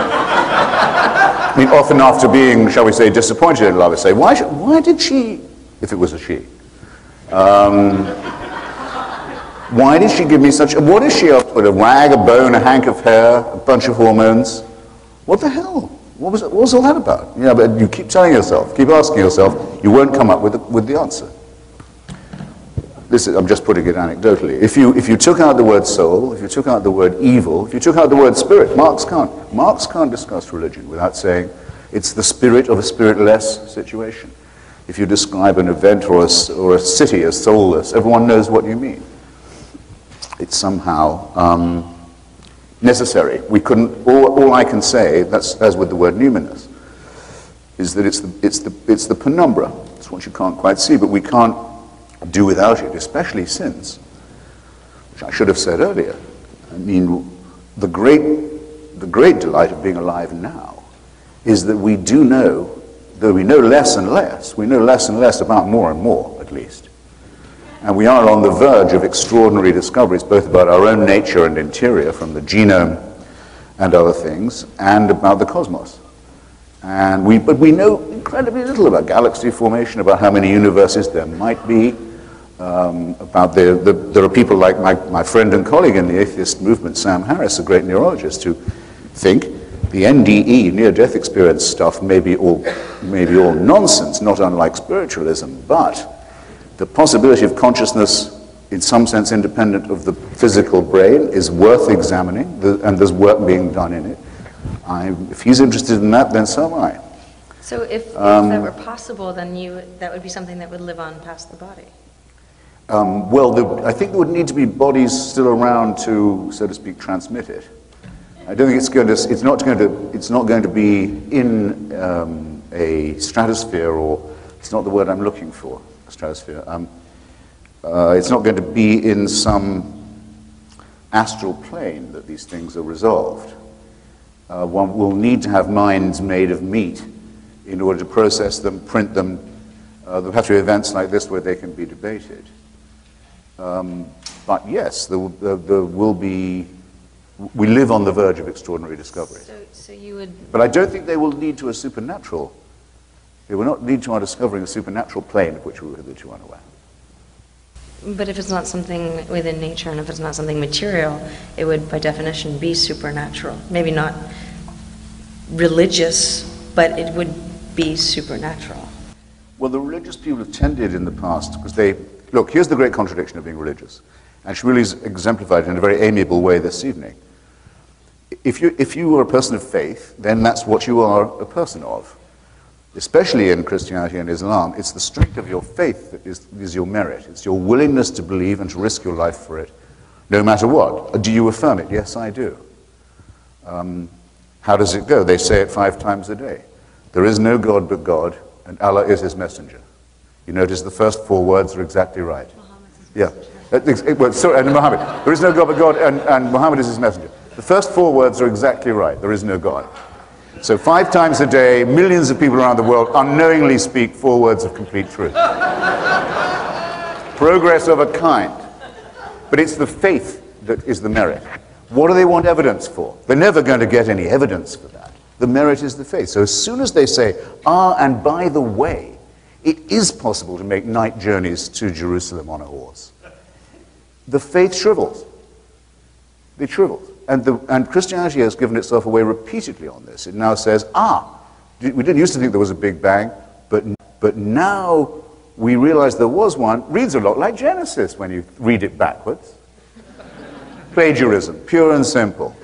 after being, shall we say, disappointed in love, I say, why did she, if it was a she, why did she give me such, what is she up with, a rag, a bone, a hank of hair, a bunch of hormones? What the hell? What was all that about? Yeah, but you keep telling yourself, keep asking yourself, you won't come up with the answer. I'm just putting it anecdotally. If you took out the word soul, if you took out the word evil, if you took out the word spirit, Marx can't discuss religion without saying it's the spirit of a spiritless situation. If you describe an event or a city as soulless, everyone knows what you mean. It's somehow necessary. We couldn't. All I can say, that's as with the word numinous, is that it's the penumbra. It's what you can't quite see, but we can't do without it, especially since, which I should have said earlier. I mean, the great delight of being alive now is that we do know, though we know less and less. We know less and less about more and more, at least. And we are on the verge of extraordinary discoveries, both about our own nature and interior, from the genome and other things, and about the cosmos. But we know incredibly little about galaxy formation, about how many universes there might be, there are people like my friend and colleague in the atheist movement, Sam Harris, a great neurologist, who think the NDE, near-death experience stuff, may be all nonsense, not unlike spiritualism, but the possibility of consciousness, in some sense independent of the physical brain, is worth examining, and there's work being done in it. If he's interested in that, then so am I. So if that were possible, then that would be something that would live on past the body. Well, I think there would need to be bodies still around to, so to speak, transmit it. I don't think it's not going to be in a stratosphere, or it's not the word I'm looking for. Stratosphere. It's not going to be in some astral plane that these things are resolved. One will need to have minds made of meat in order to process them, print them. There'll have to be events like this where they can be debated. But yes, there will be. We live on the verge of extraordinary discovery. So you would. But I don't think they will lead to a supernatural. They will not lead to our discovering a supernatural plane of which we were hitherto unaware. But if it's not something within nature, and if it's not something material, it would, by definition, be supernatural. Maybe not religious, but it would be supernatural. Well, the religious people have tended in the past, because look, here's the great contradiction of being religious, and Shmuley's exemplified it in a very amiable way this evening. If you are a person of faith, then that's what you are a person of. Especially in Christianity and Islam, it's the strength of your faith that is your merit. It's your willingness to believe and to risk your life for it, no matter what. Do you affirm it? Yes, I do. How does it go? They say it 5 times a day. There is no God but God, and Allah is his messenger. You notice the first 4 words are exactly right. Yeah. Sorry, and Muhammad. There is no God but God, and Muhammad is his messenger. The first 4 words are exactly right. There is no God. So 5 times a day, millions of people around the world unknowingly speak 4 words of complete truth. Progress of a kind. But it's the faith that is the merit. What do they want evidence for? They're never going to get any evidence for that. The merit is the faith. So as soon as they say, and by the way, it is possible to make night journeys to Jerusalem on a horse, the faith shrivels. It shrivels. And Christianity has given itself away repeatedly on this. It now says, we didn't used to think there was a Big Bang, but now we realize there was one. Reads a lot like Genesis when you read it backwards. Plagiarism, pure and simple.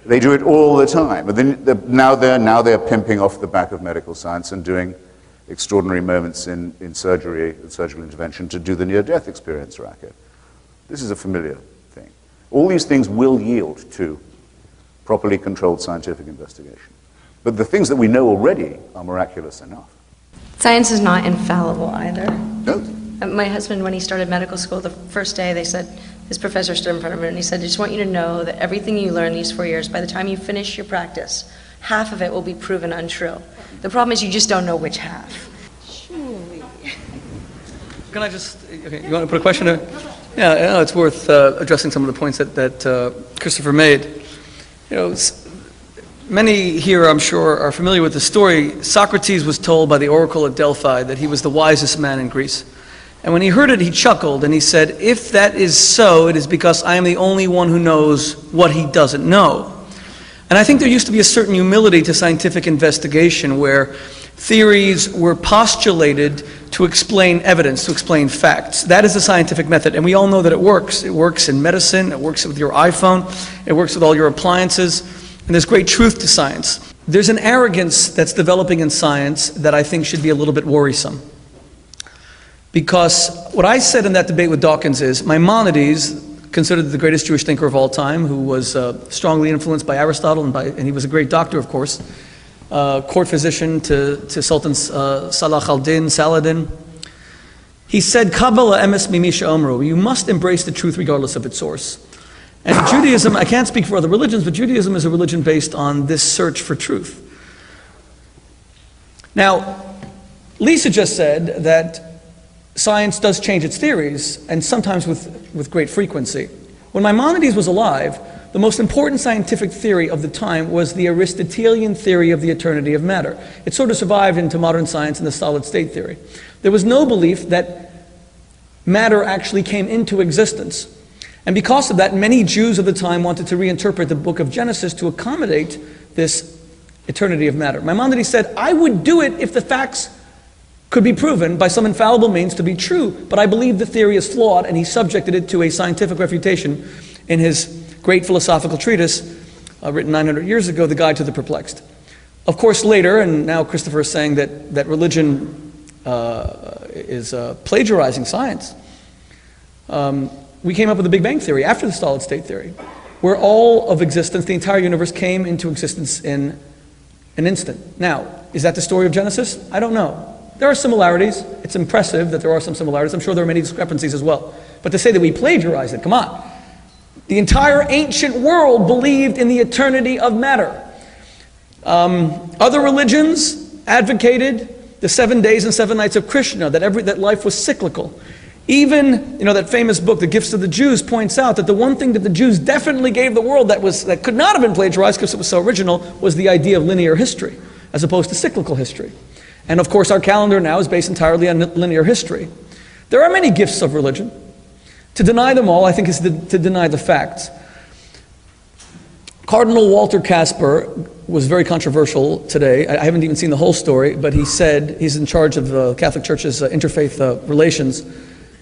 They do it all the time. And then now they're pimping off the back of medical science and doing extraordinary moments in surgery and surgical intervention to do the near-death experience racket. This is a familiar thing. All these things will yield to properly controlled scientific investigation. But the things that we know already are miraculous enough. Science is not infallible either. No. My husband, when he started medical school, the first day they said, his professor stood in front of him and he said, I just want you to know that everything you learn these 4 years, by the time you finish your practice, half of it will be proven untrue. The problem is you just don't know which half. Surely. Can I just, okay, you want to put a question in? Yeah, no, it's worth addressing some of the points that Christopher made. You know, many here, I'm sure, are familiar with the story. Socrates was told by the oracle at Delphi that he was the wisest man in Greece. And when he heard it, he chuckled and he said, if that is so, it is because I am the only one who knows what he doesn't know. And I think there used to be a certain humility to scientific investigation where theories were postulated to explain evidence, to explain facts. That is the scientific method, and we all know that it works. It works in medicine, it works with your iPhone, it works with all your appliances, and there's great truth to science. There's an arrogance that's developing in science that I think should be a little bit worrisome. Because what I said in that debate with Dawkins is, Maimonides, considered the greatest Jewish thinker of all time, who was strongly influenced by Aristotle, and he was a great doctor, of course, court physician to Sultan Salah al-Din, Saladin. He said, Kabbalah emes mimisha omru, you must embrace the truth regardless of its source. And Judaism, I can't speak for other religions, but Judaism is a religion based on this search for truth. Now, Lisa just said that science does change its theories, and sometimes with great frequency. When Maimonides was alive, the most important scientific theory of the time was the Aristotelian theory of the eternity of matter. It sort of survived into modern science and the solid state theory. There was no belief that matter actually came into existence. And because of that, many Jews of the time wanted to reinterpret the book of Genesis to accommodate this eternity of matter. Maimonides said, I would do it if the facts could be proven by some infallible means to be true, but I believe the theory is flawed, and he subjected it to a scientific refutation in his great philosophical treatise, written 900 years ago, The Guide to the Perplexed. Of course, later, and now Christopher is saying that religion is plagiarizing science, we came up with the Big Bang Theory after the solid state theory, where all of existence, the entire universe, came into existence in an instant. Now, is that the story of Genesis? I don't know. There are similarities. It's impressive that there are some similarities. I'm sure there are many discrepancies as well. But to say that we plagiarized it, come on. The entire ancient world believed in the eternity of matter. Other religions advocated the 7 days and 7 nights of Krishna, that life was cyclical. Even, that famous book, The Gifts of the Jews, points out that the one thing that the Jews definitely gave the world that could not have been plagiarized because it was so original was the idea of linear history, as opposed to cyclical history. And of course, our calendar now is based entirely on linear history. There are many gifts of religion. To deny them all, I think, is to deny the facts. Cardinal Walter Casper was very controversial today. I haven't even seen the whole story, but he said, he's in charge of the Catholic Church's interfaith relations.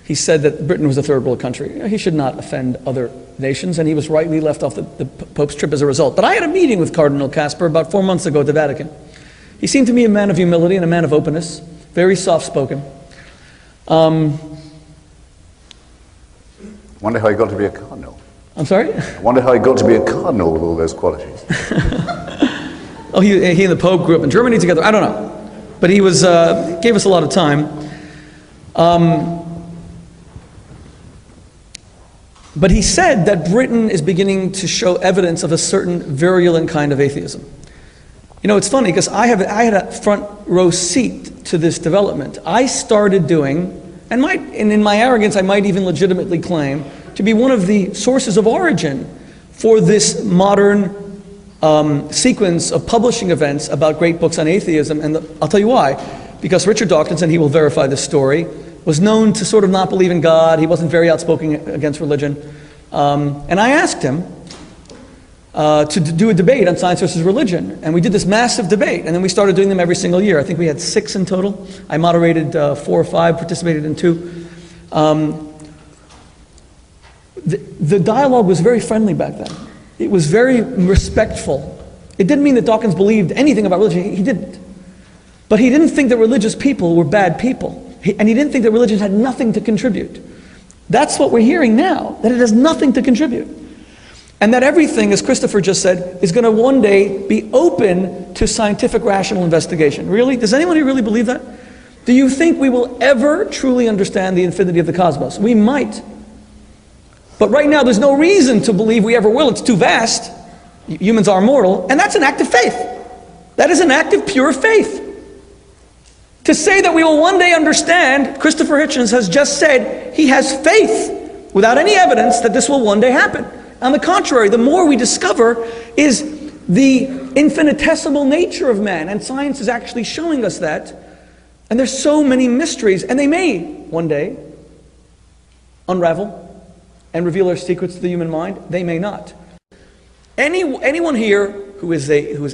He said that Britain was a third world country. He should not offend other nations, and he was rightly left off the Pope's trip as a result. But I had a meeting with Cardinal Casper about 4 months ago at the Vatican. He seemed to me a man of humility and a man of openness, very soft-spoken. Wonder how he got to be a cardinal. I'm sorry? I wonder how he got to be a cardinal with all those qualities. Oh, he and the Pope grew up in Germany together. I don't know. But he gave us a lot of time. But he said that Britain is beginning to show evidence of a certain virulent kind of atheism. It's funny because I had a front row seat to this development. I started doing, and in my arrogance I might even legitimately claim, to be one of the sources of origin for this modern sequence of publishing events about great books on atheism. And I'll tell you why. Because Richard Dawkins, and he will verify this story, was known to sort of not believe in God. He wasn't very outspoken against religion. And I asked him, to do a debate on science versus religion. And we did this massive debate, and then we started doing them every single year. I think we had 6 in total. I moderated 4 or 5, participated in 2. The dialogue was very friendly back then. It was very respectful. It didn't mean that Dawkins believed anything about religion. He didn't. But he didn't think that religious people were bad people. And he didn't think that religion had nothing to contribute. That's what we're hearing now, that it has nothing to contribute. And that everything, as Christopher just said, is going to one day be open to scientific rational investigation. Really? Does anyone really believe that? Do you think we will ever truly understand the infinity of the cosmos? We might. But right now there's no reason to believe we ever will. It's too vast. Humans are mortal. And that's an act of faith. That is an act of pure faith. To say that we will one day understand, Christopher Hitchens has just said he has faith without any evidence that this will one day happen. On the contrary, the more we discover is the infinitesimal nature of man, and science is actually showing us that. And there's so many mysteries, and they may one day unravel and reveal our secrets to the human mind. They may not. Anyone here who is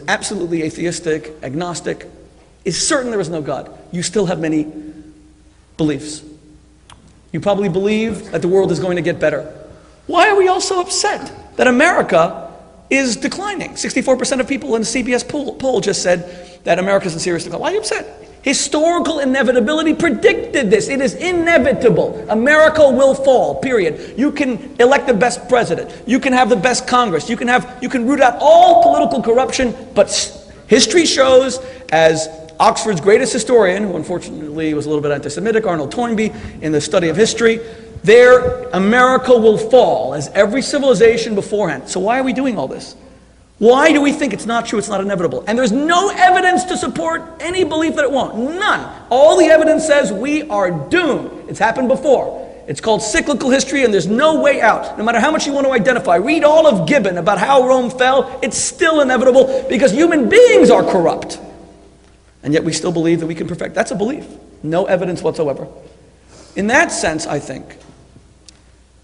absolutely atheistic, agnostic, is certain there is no God. You still have many beliefs. You probably believe that the world is going to get better. Why are we all so upset that America is declining? 64% of people in the CBS poll just said that America is in serious decline. Why are you upset? Historical inevitability predicted this. It is inevitable. America will fall, period. You can elect the best president. You can have the best Congress. You can root out all political corruption, but history shows, as Oxford's greatest historian, who unfortunately was a little bit anti-Semitic, Arnold Toynbee, in the study of history, America will fall, as every civilization beforehand. So why are we doing all this? Why do we think it's not true, it's not inevitable? And there's no evidence to support any belief that it won't. None. All the evidence says we are doomed. It's happened before. It's called cyclical history, and there's no way out. No matter how much you want to identify, read all of Gibbon about how Rome fell, it's still inevitable because human beings are corrupt. And yet we still believe that we can perfect. That's a belief. No evidence whatsoever. In that sense, I think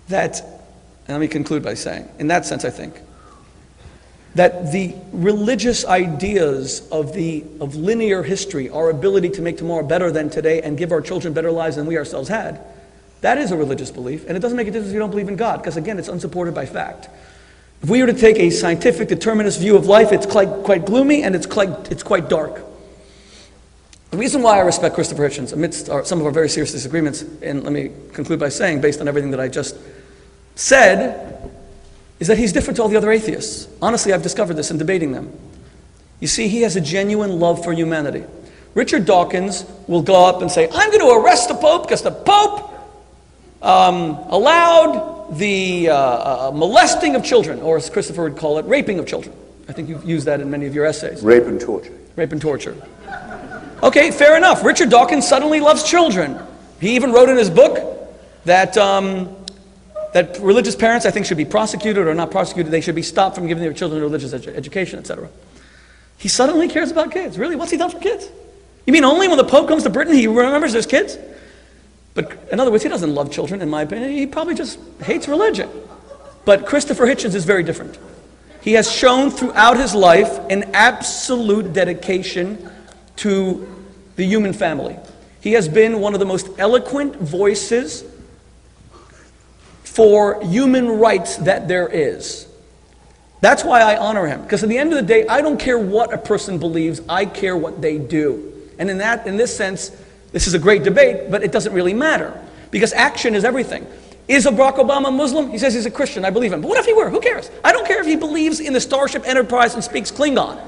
that, and let me conclude by saying, in that sense, I think that the religious ideas of linear history, our ability to make tomorrow better than today and give our children better lives than we ourselves had, that is a religious belief. And it doesn't make a difference if you don't believe in God, because again, it's unsupported by fact. If we were to take a scientific determinist view of life, it's quite gloomy and it's quite dark. The reason why I respect Christopher Hitchens, amidst some of our very serious disagreements, and let me conclude by saying, based on everything that I just said, is that he's different to all the other atheists. Honestly, I've discovered this in debating them. You see, he has a genuine love for humanity. Richard Dawkins will go up and say, I'm going to arrest the Pope because the Pope allowed the molesting of children, or as Christopher would call it, raping of children. I think you've used that in many of your essays. Rape and torture. Rape and torture. Okay, fair enough. Richard Dawkins suddenly loves children. He even wrote in his book that that religious parents, I think, should be prosecuted or not prosecuted. They should be stopped from giving their children religious education, etc. He suddenly cares about kids. Really? What's he done for kids? You mean only when the Pope comes to Britain he remembers there's kids? But in other words, he doesn't love children, in my opinion. He probably just hates religion. But Christopher Hitchens is very different. He has shown throughout his life an absolute dedication to the human family. He has been one of the most eloquent voices for human rights that there is. That's why I honor him. Because at the end of the day, I don't care what a person believes, I care what they do. And in this sense, this is a great debate, but it doesn't really matter. Because action is everything. Is Barack Obama a Muslim? He says he's a Christian, I believe him. But what if he were? Who cares? I don't care if he believes in the Starship Enterprise and speaks Klingon.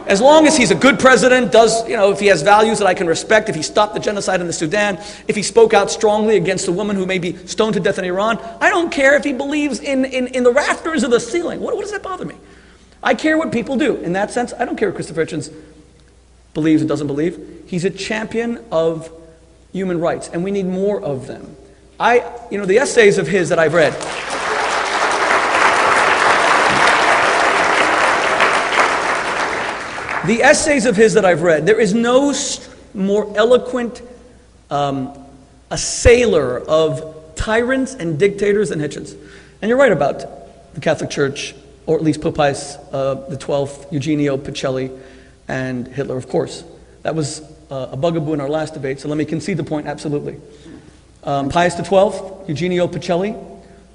As long as he's a good president, if he has values that I can respect, if he stopped the genocide in the Sudan, if he spoke out strongly against a woman who may be stoned to death in Iran, I don't care if he believes in the rafters of the ceiling. What does that bother me? I care what people do. In that sense, I don't care what Christopher Hitchens believes or doesn't believe. He's a champion of human rights, and we need more of them. The essays of his that I've read, there is no more eloquent assailer of tyrants and dictators than Hitchens. And you're right about the Catholic Church or at least Pope Pius the 12th, Eugenio Pacelli, and Hitler, of course. That was a bugaboo in our last debate, so let me concede the point, absolutely. Pius XII, Eugenio Pacelli,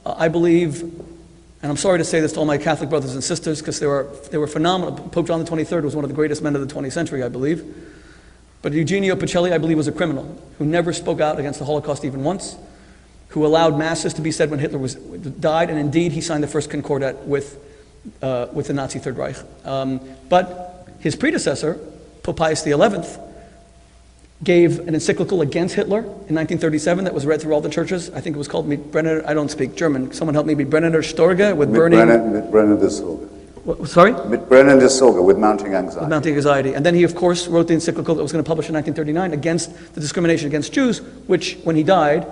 I believe, and I'm sorry to say this to all my Catholic brothers and sisters, because they were phenomenal. Pope John the 23rd was one of the greatest men of the 20th century, I believe. But Eugenio Pacelli, I believe, was a criminal who never spoke out against the Holocaust even once, who allowed masses to be said when Hitler died, and indeed he signed the first concordat with the Nazi Third Reich. But his predecessor, Pope Pius XI, gave an encyclical against Hitler in 1937 that was read through all the churches. I think it was called Mitbrenner, I don't speak German. Someone help me, Mitbrenner Storge, with burning... Mitbrenner des Sorge. Sorry? Mitbrenner des Sorge, with mounting anxiety. With mounting anxiety. And then he, of course, wrote the encyclical that was going to publish in 1939 against the discrimination against Jews, which, when he died,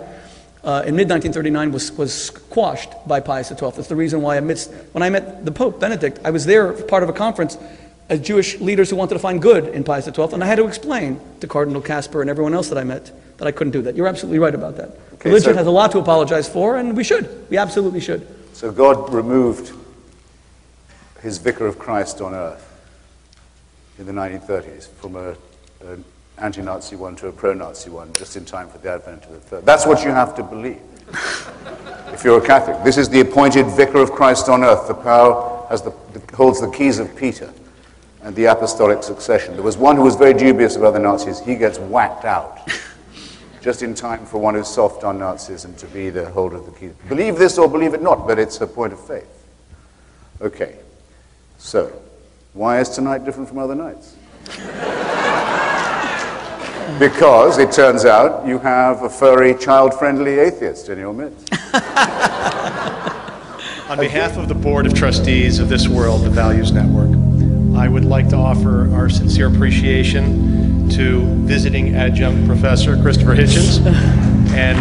in mid-1939 was quashed by Pius XII. That's the reason why when I met the Pope, Benedict, I was there part of a conference as Jewish leaders who wanted to find good in Pius XII, and I had to explain to Cardinal Casper and everyone else that I met that I couldn't do that. You're absolutely right about that. Okay, religion has a lot to apologize for, and we should. We absolutely should. So God removed his vicar of Christ on earth in the 1930s from an anti-Nazi one to a pro-Nazi one, just in time for the advent of the third. That's what you have to believe if you're a Catholic. This is the appointed vicar of Christ on earth. The power holds the keys of Peter and the apostolic succession. There was one who was very dubious about the Nazis. He gets whacked out just in time for one who's soft on Nazism to be the holder of the keys. Believe this or believe it not, but it's a point of faith. Okay, so why is tonight different from other nights? Because it turns out you have a furry, child-friendly atheist in your midst. On behalf of the Board of Trustees of This World, the Values Network, I would like to offer our sincere appreciation to visiting adjunct professor Christopher Hitchens and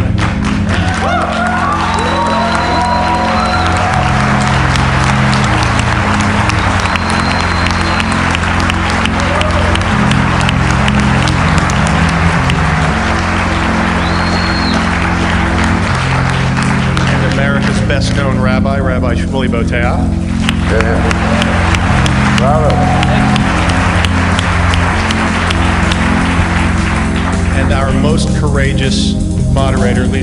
America's best-known rabbi, Rabbi Shmuley Boteach. Bravo. And our most courageous moderator, Leah,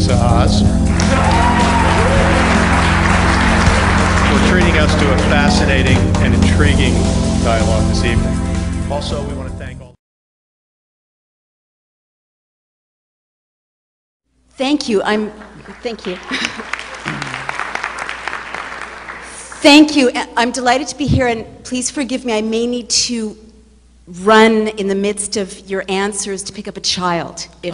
for treating us to a fascinating and intriguing dialogue this evening. Also, we want to thank all... Thank you. Thank you. Thank you. I'm delighted to be here, and please forgive me. I may need to run in the midst of your answers to pick up a child, if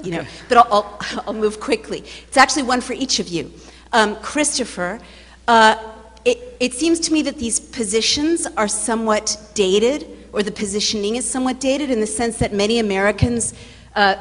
you know. But I'll move quickly. It's actually one for each of you. Christopher, it seems to me that these positions are somewhat dated, or the positioning is somewhat dated, in the sense that many Americans,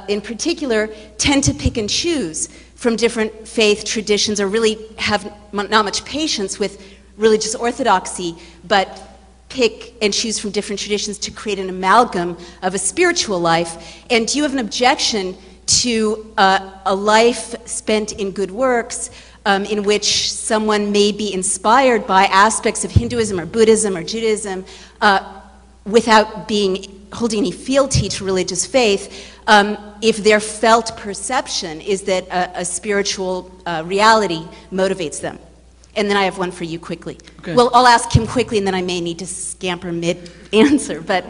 in particular, tend to pick and choose from different faith traditions, or really have not much patience with religious orthodoxy, but pick and choose from different traditions to create an amalgam of a spiritual life. And do you have an objection to a life spent in good works, in which someone may be inspired by aspects of Hinduism or Buddhism or Judaism without holding any fealty to religious faith, if their felt perception is that a spiritual reality motivates them? And then I have one for you quickly. Okay. Well, I'll ask him quickly, and then I may need to scamper mid-answer. But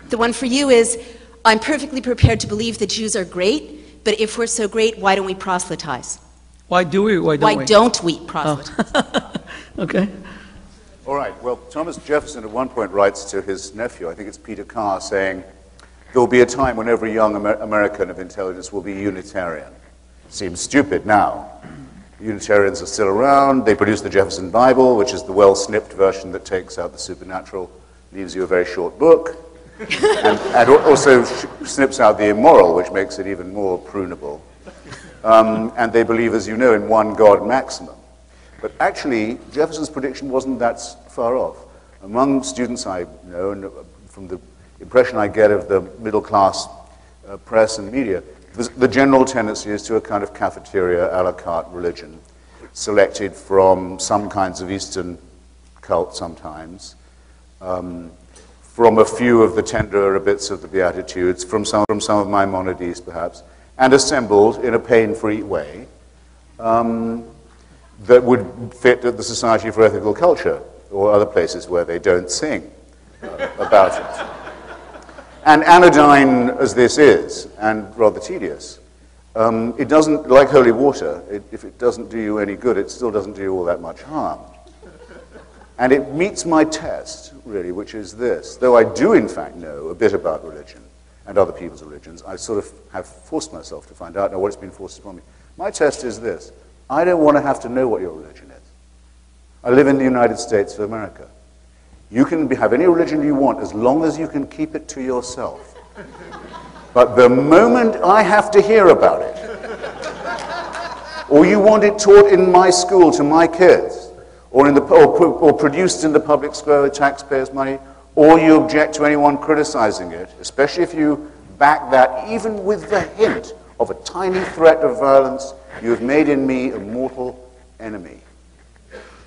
the one for you is, I'm perfectly prepared to believe that Jews are great, but if we're so great, why don't we proselytize? Why do we? Why don't we proselytize? Oh. Okay. All right, well, Thomas Jefferson at one point writes to his nephew, I think it's Peter Carr, saying, there will be a time when every young American of intelligence will be Unitarian. Seems stupid now. Unitarians are still around. They produce the Jefferson Bible, which is the well-snipped version that takes out the supernatural, leaves you a very short book, and also snips out the immoral, which makes it even more prunable. And they believe, as you know, in one God maximum. But actually, Jefferson's prediction wasn't that far off. Among students I know, and from the impression I get of the middle-class press and media, the general tendency is to a kind of cafeteria, a la carte religion. selected from some kinds of Eastern cults sometimes, from a few of the tenderer bits of the Beatitudes, from some of Maimonides perhaps, and assembled in a pain-free way that would fit at the Society for Ethical Culture or other places where they don't sing about it. And anodyne as this is, and rather tedious, it doesn't, like holy water, if it doesn't do you any good, it still doesn't do you all that much harm. And it meets my test, really, which is this. Though I do, in fact, know a bit about religion and other people's religions, I sort of have forced myself to find out now what it's been forced upon me. My test is this. I don't want to have to know what your religion is. I live in the United States of America. You can have any religion you want as long as you can keep it to yourself. But the moment I have to hear about it, or you want it taught in my school to my kids, or produced in the public square with taxpayers' money, or you object to anyone criticizing it, especially if you back that even with the hint of a tiny threat of violence, you have made in me a mortal enemy.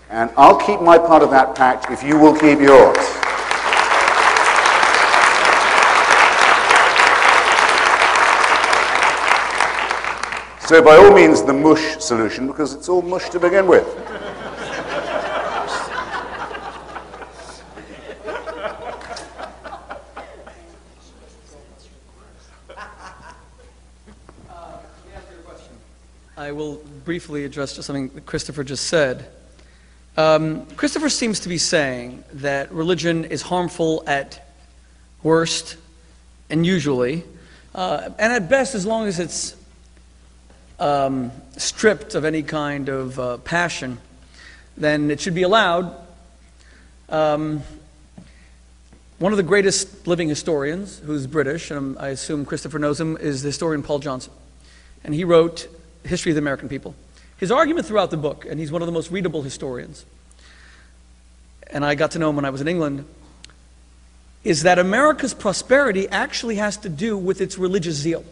And I'll keep my part of that pact if you will keep yours. So by all means, the mush solution, because it's all mush to begin with. I will briefly address just something that Christopher just said. Christopher seems to be saying that religion is harmful at worst and usually, and at best as long as it's stripped of any kind of passion, then it should be allowed. One of the greatest living historians, who's British, and I assume Christopher knows him, is the historian Paul Johnson. And he wrote History of the American People. His argument throughout the book, and he's one of the most readable historians, and I got to know him when I was in England, is that America's prosperity actually has to do with its religious zeal.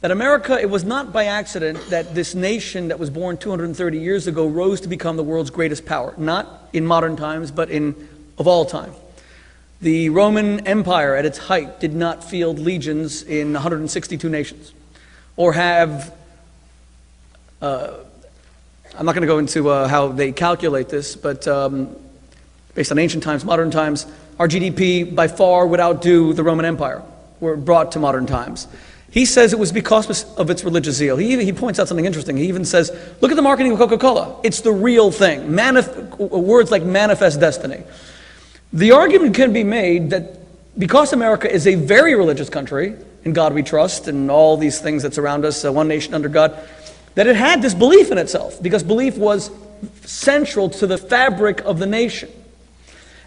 That America, it was not by accident that this nation that was born 230 years ago rose to become the world's greatest power. Not in modern times, but of all time. The Roman Empire at its height did not field legions in 162 nations, or have I'm not going to go into how they calculate this, but based on ancient times, modern times, our GDP by far would outdo the Roman Empire, were brought to modern times. He says it was because of its religious zeal. He points out something interesting. He even says, look at the marketing of Coca-Cola. It's the real thing. Words like manifest destiny. The argument can be made that because America is a very religious country, in God we trust, and all these things that surround us, one nation under God, that it had this belief in itself, because belief was central to the fabric of the nation.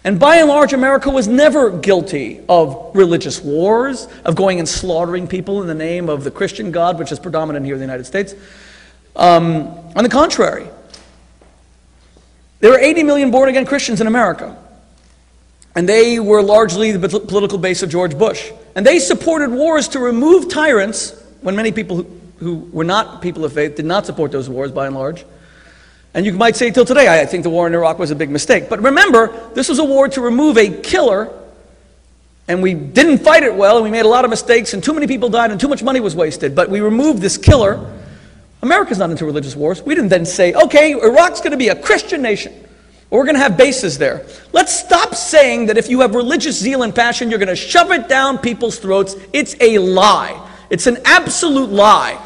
And by and large, America was never guilty of religious wars, of going and slaughtering people in the name of the Christian God, which is predominant here in the United States. On the contrary, there were 80 million born-again Christians in America. And they were largely the political base of George Bush. And they supported wars to remove tyrants, when many people who were not people of faith did not support those wars, by and large. And you might say till today, I think the war in Iraq was a big mistake. But remember, this was a war to remove a killer, and we didn't fight it well, and we made a lot of mistakes, and too many people died, and too much money was wasted. But we removed this killer. America's not into religious wars. We didn't then say, okay, Iraq's going to be a Christian nation, or we're going to have bases there. Let's stop saying that if you have religious zeal and passion, you're going to shove it down people's throats. It's a lie. It's an absolute lie.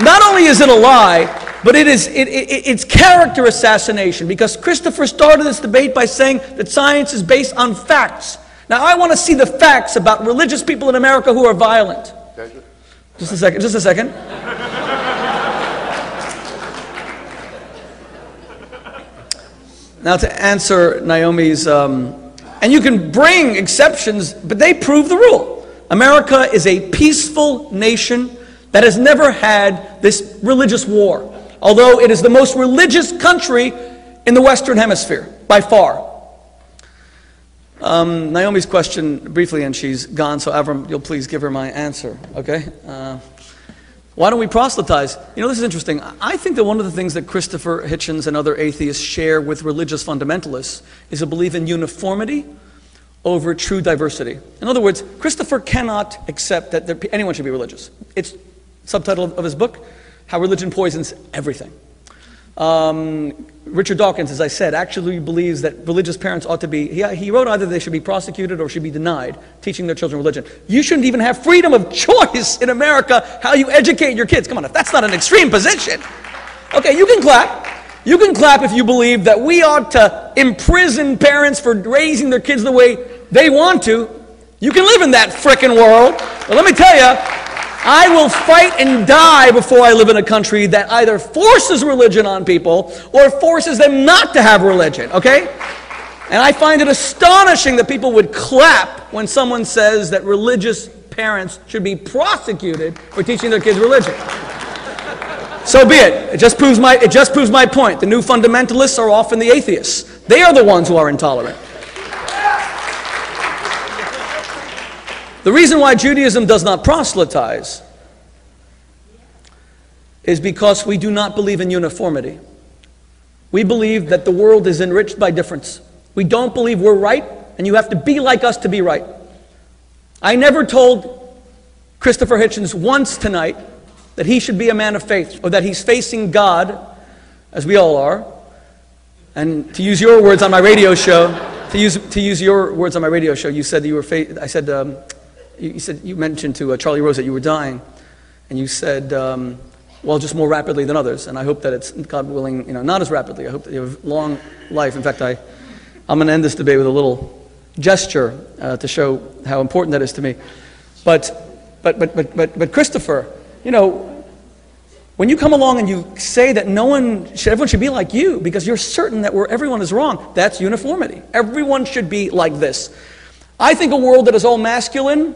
Not only is it a lie, but it's character assassination, because Christopher started this debate by saying that science is based on facts. Now I want to see the facts about religious people in America who are violent. Just a second. Now to answer Naomi's, and you can bring exceptions, but they prove the rule. America is a peaceful nation that has never had this religious war, although it is the most religious country in the Western Hemisphere, by far. Naomi's question, briefly, and she's gone, so Avram, you'll please give her my answer, okay? Why don't we proselytize? You know, this is interesting. I think that one of the things that Christopher Hitchens and other atheists share with religious fundamentalists is a belief in uniformity over true diversity. In other words, Christopher cannot accept that anyone should be religious. It's subtitle of his book, How Religion Poisons Everything. Richard Dawkins, as I said, actually believes that religious parents ought to be, he wrote either they should be prosecuted or should be denied teaching their children religion. You shouldn't even have freedom of choice in America how you educate your kids. Come on, if that's not an extreme position. Okay, you can clap. You can clap if you believe that we ought to imprison parents for raising their kids the way they want to. You can live in that frickin' world. But let me tell you, I will fight and die before I live in a country that either forces religion on people or forces them not to have religion, okay? And I find it astonishing that people would clap when someone says that religious parents should be prosecuted for teaching their kids religion. So be it. It just proves my point. The new fundamentalists are often the atheists. They are the ones who are intolerant. The reason why Judaism does not proselytize is because we do not believe in uniformity. We believe that the world is enriched by difference. We don't believe we're right, and you have to be like us to be right. I never told Christopher Hitchens once tonight that he should be a man of faith, or that he's facing God, as we all are. And to use your words on my radio show, you said that you were you mentioned to Charlie Rose that you were dying, and you said, well, just more rapidly than others, and I hope that it's, God willing, not as rapidly. I hope that you have long life. In fact, I'm going to end this debate with a little gesture to show how important that is to me. But Christopher, when you come along and you say that everyone should be like you because you're certain that everyone is wrong, that's uniformity. Everyone should be like this. I think a world that is all masculine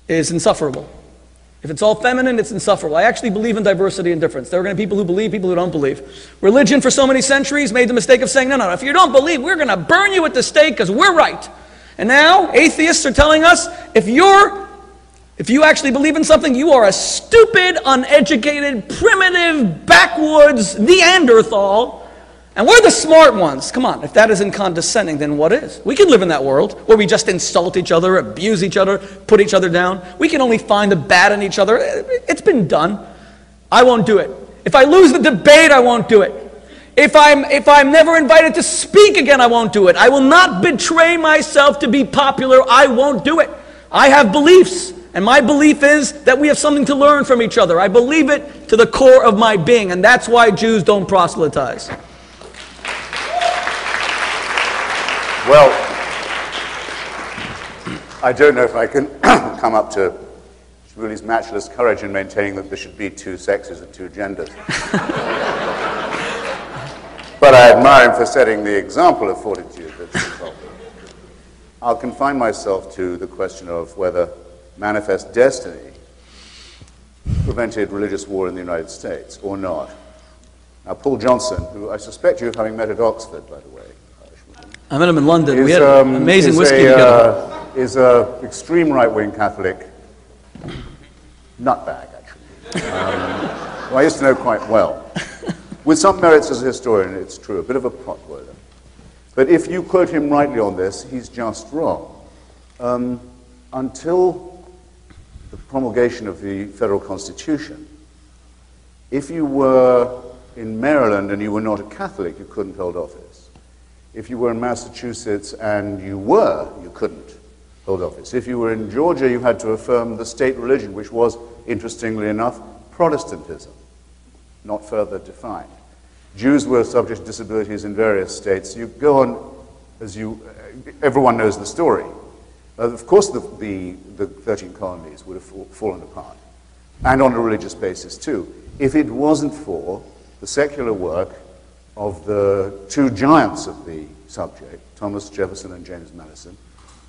is insufferable. If it's all feminine, it's insufferable. I actually believe in diversity and difference. There are going to be people who believe, people who don't believe. Religion for so many centuries made the mistake of saying, no, if you don't believe, we're going to burn you at the stake because we're right. And now atheists are telling us, if you actually believe in something, you are a stupid, uneducated, primitive, backwoods Neanderthal. And we're the smart ones. Come on, if that isn't condescending, then what is? We can live in that world where we just insult each other, abuse each other, put each other down. We can only find the bad in each other. It's been done. I won't do it. If I lose the debate, I won't do it. If I'm never invited to speak again, I won't do it. I will not betray myself to be popular. I won't do it. I have beliefs. And my belief is that we have something to learn from each other. I believe it to the core of my being. And that's why Jews don't proselytize. Well, I don't know if I can come up to Shmuley's matchless courage in maintaining that there should be two sexes and two genders. But I admire him for setting the example of fortitude that's involved. I'll confine myself to the question of whether manifest destiny prevented religious war in the United States or not. Now, Paul Johnson, who I suspect you of having met at Oxford, by the way, I met him in London. We had amazing whiskey together. Is an extreme right-wing Catholic nutbag, actually, who I used to know quite well. With some merits as a historian, it's true, a bit of a potboiler. But if you quote him rightly on this, he's just wrong. Until the promulgation of the federal Constitution, if you were in Maryland and you were not a Catholic, you couldn't hold office. If you were in Massachusetts and you couldn't hold office. If you were in Georgia, you had to affirm the state religion, which was, interestingly enough, Protestantism, not further defined. Jews were subject to disabilities in various states. You go on, everyone knows the story. Of course, the 13 colonies would have fallen apart, and on a religious basis too, if it wasn't for the secular work of the two giants of the subject, Thomas Jefferson and James Madison,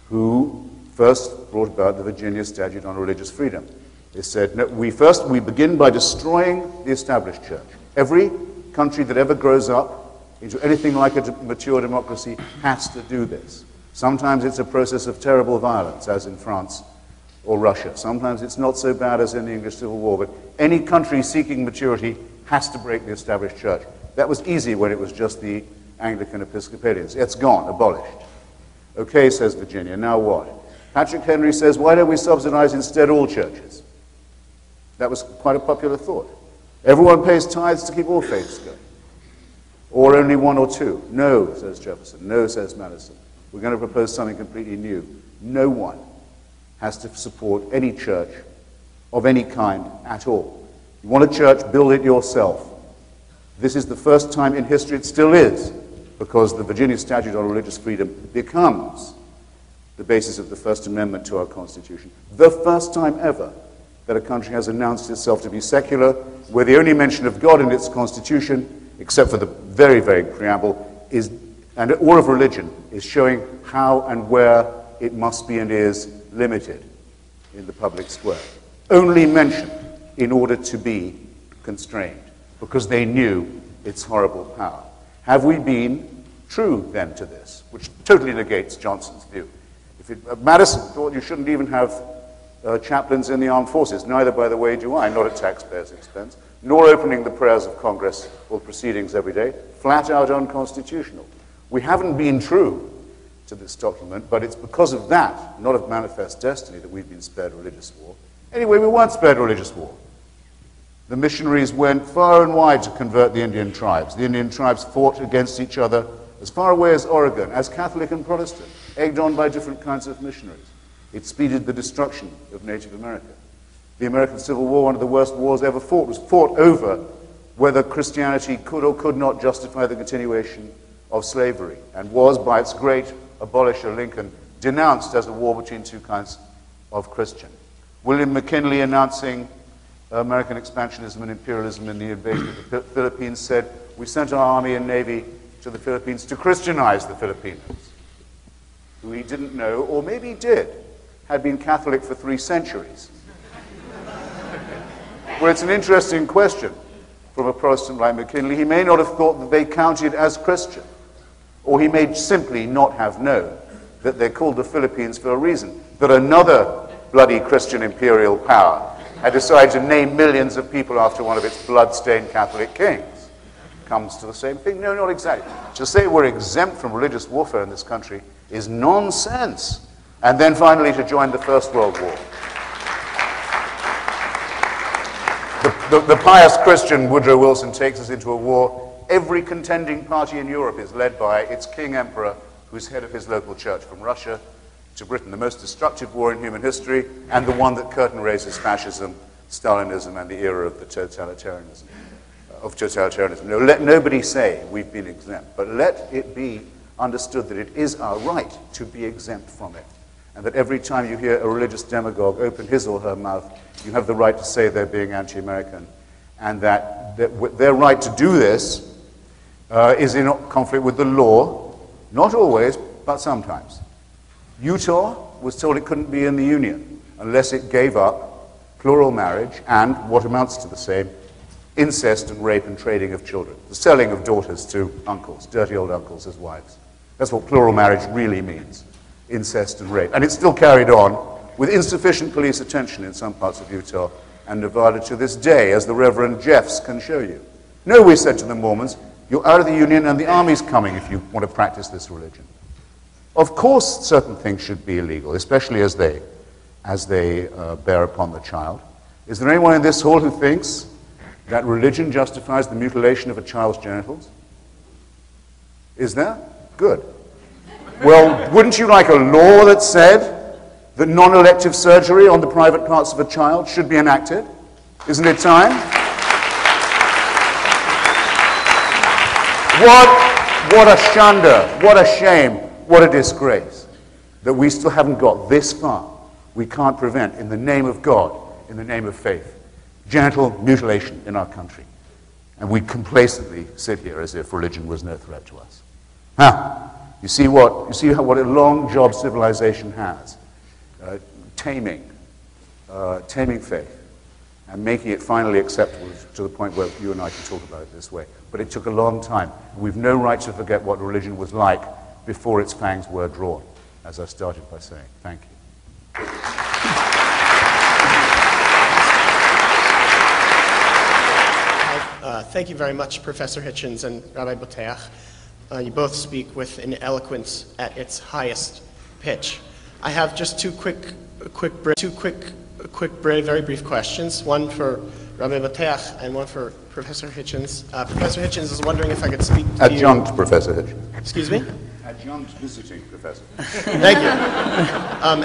who first brought about the Virginia Statute on Religious Freedom. They said, no, we begin by destroying the established church. Every country that ever grows up into anything like a mature democracy has to do this. Sometimes it's a process of terrible violence, as in France or Russia. Sometimes it's not so bad as in the English Civil War, but any country seeking maturity has to break the established church. That was easy when it was just the Anglican Episcopalians. It's gone, abolished. Okay, says Virginia, now what? Patrick Henry says, why don't we subsidize instead all churches? That was quite a popular thought. Everyone pays tithes to keep all faiths going. Or only one or two. No, says Jefferson. No, says Madison. We're going to propose something completely new. No one has to support any church of any kind at all. You want a church, build it yourself. This is the first time in history, it still is, because the Virginia Statute on Religious Freedom becomes the basis of the First Amendment to our Constitution. The first time ever that a country has announced itself to be secular, where the only mention of God in its Constitution, except for the very vague preamble, or of religion, is showing how and where it must be and is limited in the public square. Only mentioned in order to be constrained, because they knew its horrible power. Have we been true then to this? Which totally negates Johnson's view. Madison thought you shouldn't even have chaplains in the armed forces. Neither, by the way, do I, not at taxpayers' expense, nor opening the prayers of Congress or proceedings every day. Flat out unconstitutional. We haven't been true to this document, but it's because of that, not of manifest destiny, that we've been spared religious war. Anyway, we weren't spared religious war. The missionaries went far and wide to convert the Indian tribes. The Indian tribes fought against each other as far away as Oregon, as Catholic and Protestant, egged on by different kinds of missionaries. It speeded the destruction of Native America. The American Civil War, one of the worst wars ever fought, was fought over whether Christianity could or could not justify the continuation of slavery, and was, by its great abolisher Lincoln, denounced as a war between two kinds of Christian. William McKinley, announcing American expansionism and imperialism in the invasion of the Philippines, said, we sent our army and navy to the Philippines to Christianize the Filipinos, who he didn't know, or maybe he did, had been Catholic for 3 centuries. Well, it's an interesting question from a Protestant like McKinley. He may not have thought that they counted as Christian, or he may simply not have known that they're called the Philippines for a reason, that another bloody Christian imperial power had decided to name millions of people after one of its blood-stained Catholic kings. Comes to the same thing? No, not exactly. To say we're exempt from religious warfare in this country is nonsense. And then finally to join the First World War. The pious Christian Woodrow Wilson takes us into a war. Every contending party in Europe is led by its king emperor, who's head of his local church, from Russia to Britain, the most destructive war in human history, and the one that curtain raises fascism, Stalinism, and the era of the totalitarianism. No, let nobody say we've been exempt, but let it be understood that it is our right to be exempt from it, and that every time you hear a religious demagogue open his or her mouth, you have the right to say they're being anti-American, and that their right to do this is in conflict with the law, not always, but sometimes. Utah was told it couldn't be in the Union unless it gave up plural marriage and, what amounts to the same, incest and rape and trading of children, the selling of daughters to uncles, dirty old uncles as wives. That's what plural marriage really means, incest and rape. And it's still carried on with insufficient police attention in some parts of Utah and Nevada to this day, as the Reverend Jeffs can show you. No, we said to the Mormons, you're out of the Union and the army's coming if you want to practice this religion. Of course certain things should be illegal, especially as they bear upon the child. Is there anyone in this hall who thinks that religion justifies the mutilation of a child's genitals? Is there? Good. Well, wouldn't you like a law that said that non-elective surgery on the private parts of a child should be enacted? Isn't it time? What a shunder, what a shame, what a disgrace that we still haven't got this far. We can't prevent, in the name of God, in the name of faith, genital mutilation in our country. And we complacently sit here as if religion was no threat to us. You see what a long job civilization has, taming faith and making it finally acceptable to the point where you and I can talk about it this way. But it took a long time. We've no right to forget what religion was like before its fangs were drawn, as I started by saying. Thank you. Thank you very much, Professor Hitchens and Rabbi Boteach. You both speak with an eloquence at its highest pitch. I have just very brief questions. One for Rabbi Boteach and one for Professor Hitchens. Professor Hitchens is wondering if I could speak to Adjunct Professor Hitchens. Excuse me? Adjunct visiting professor. Thank you.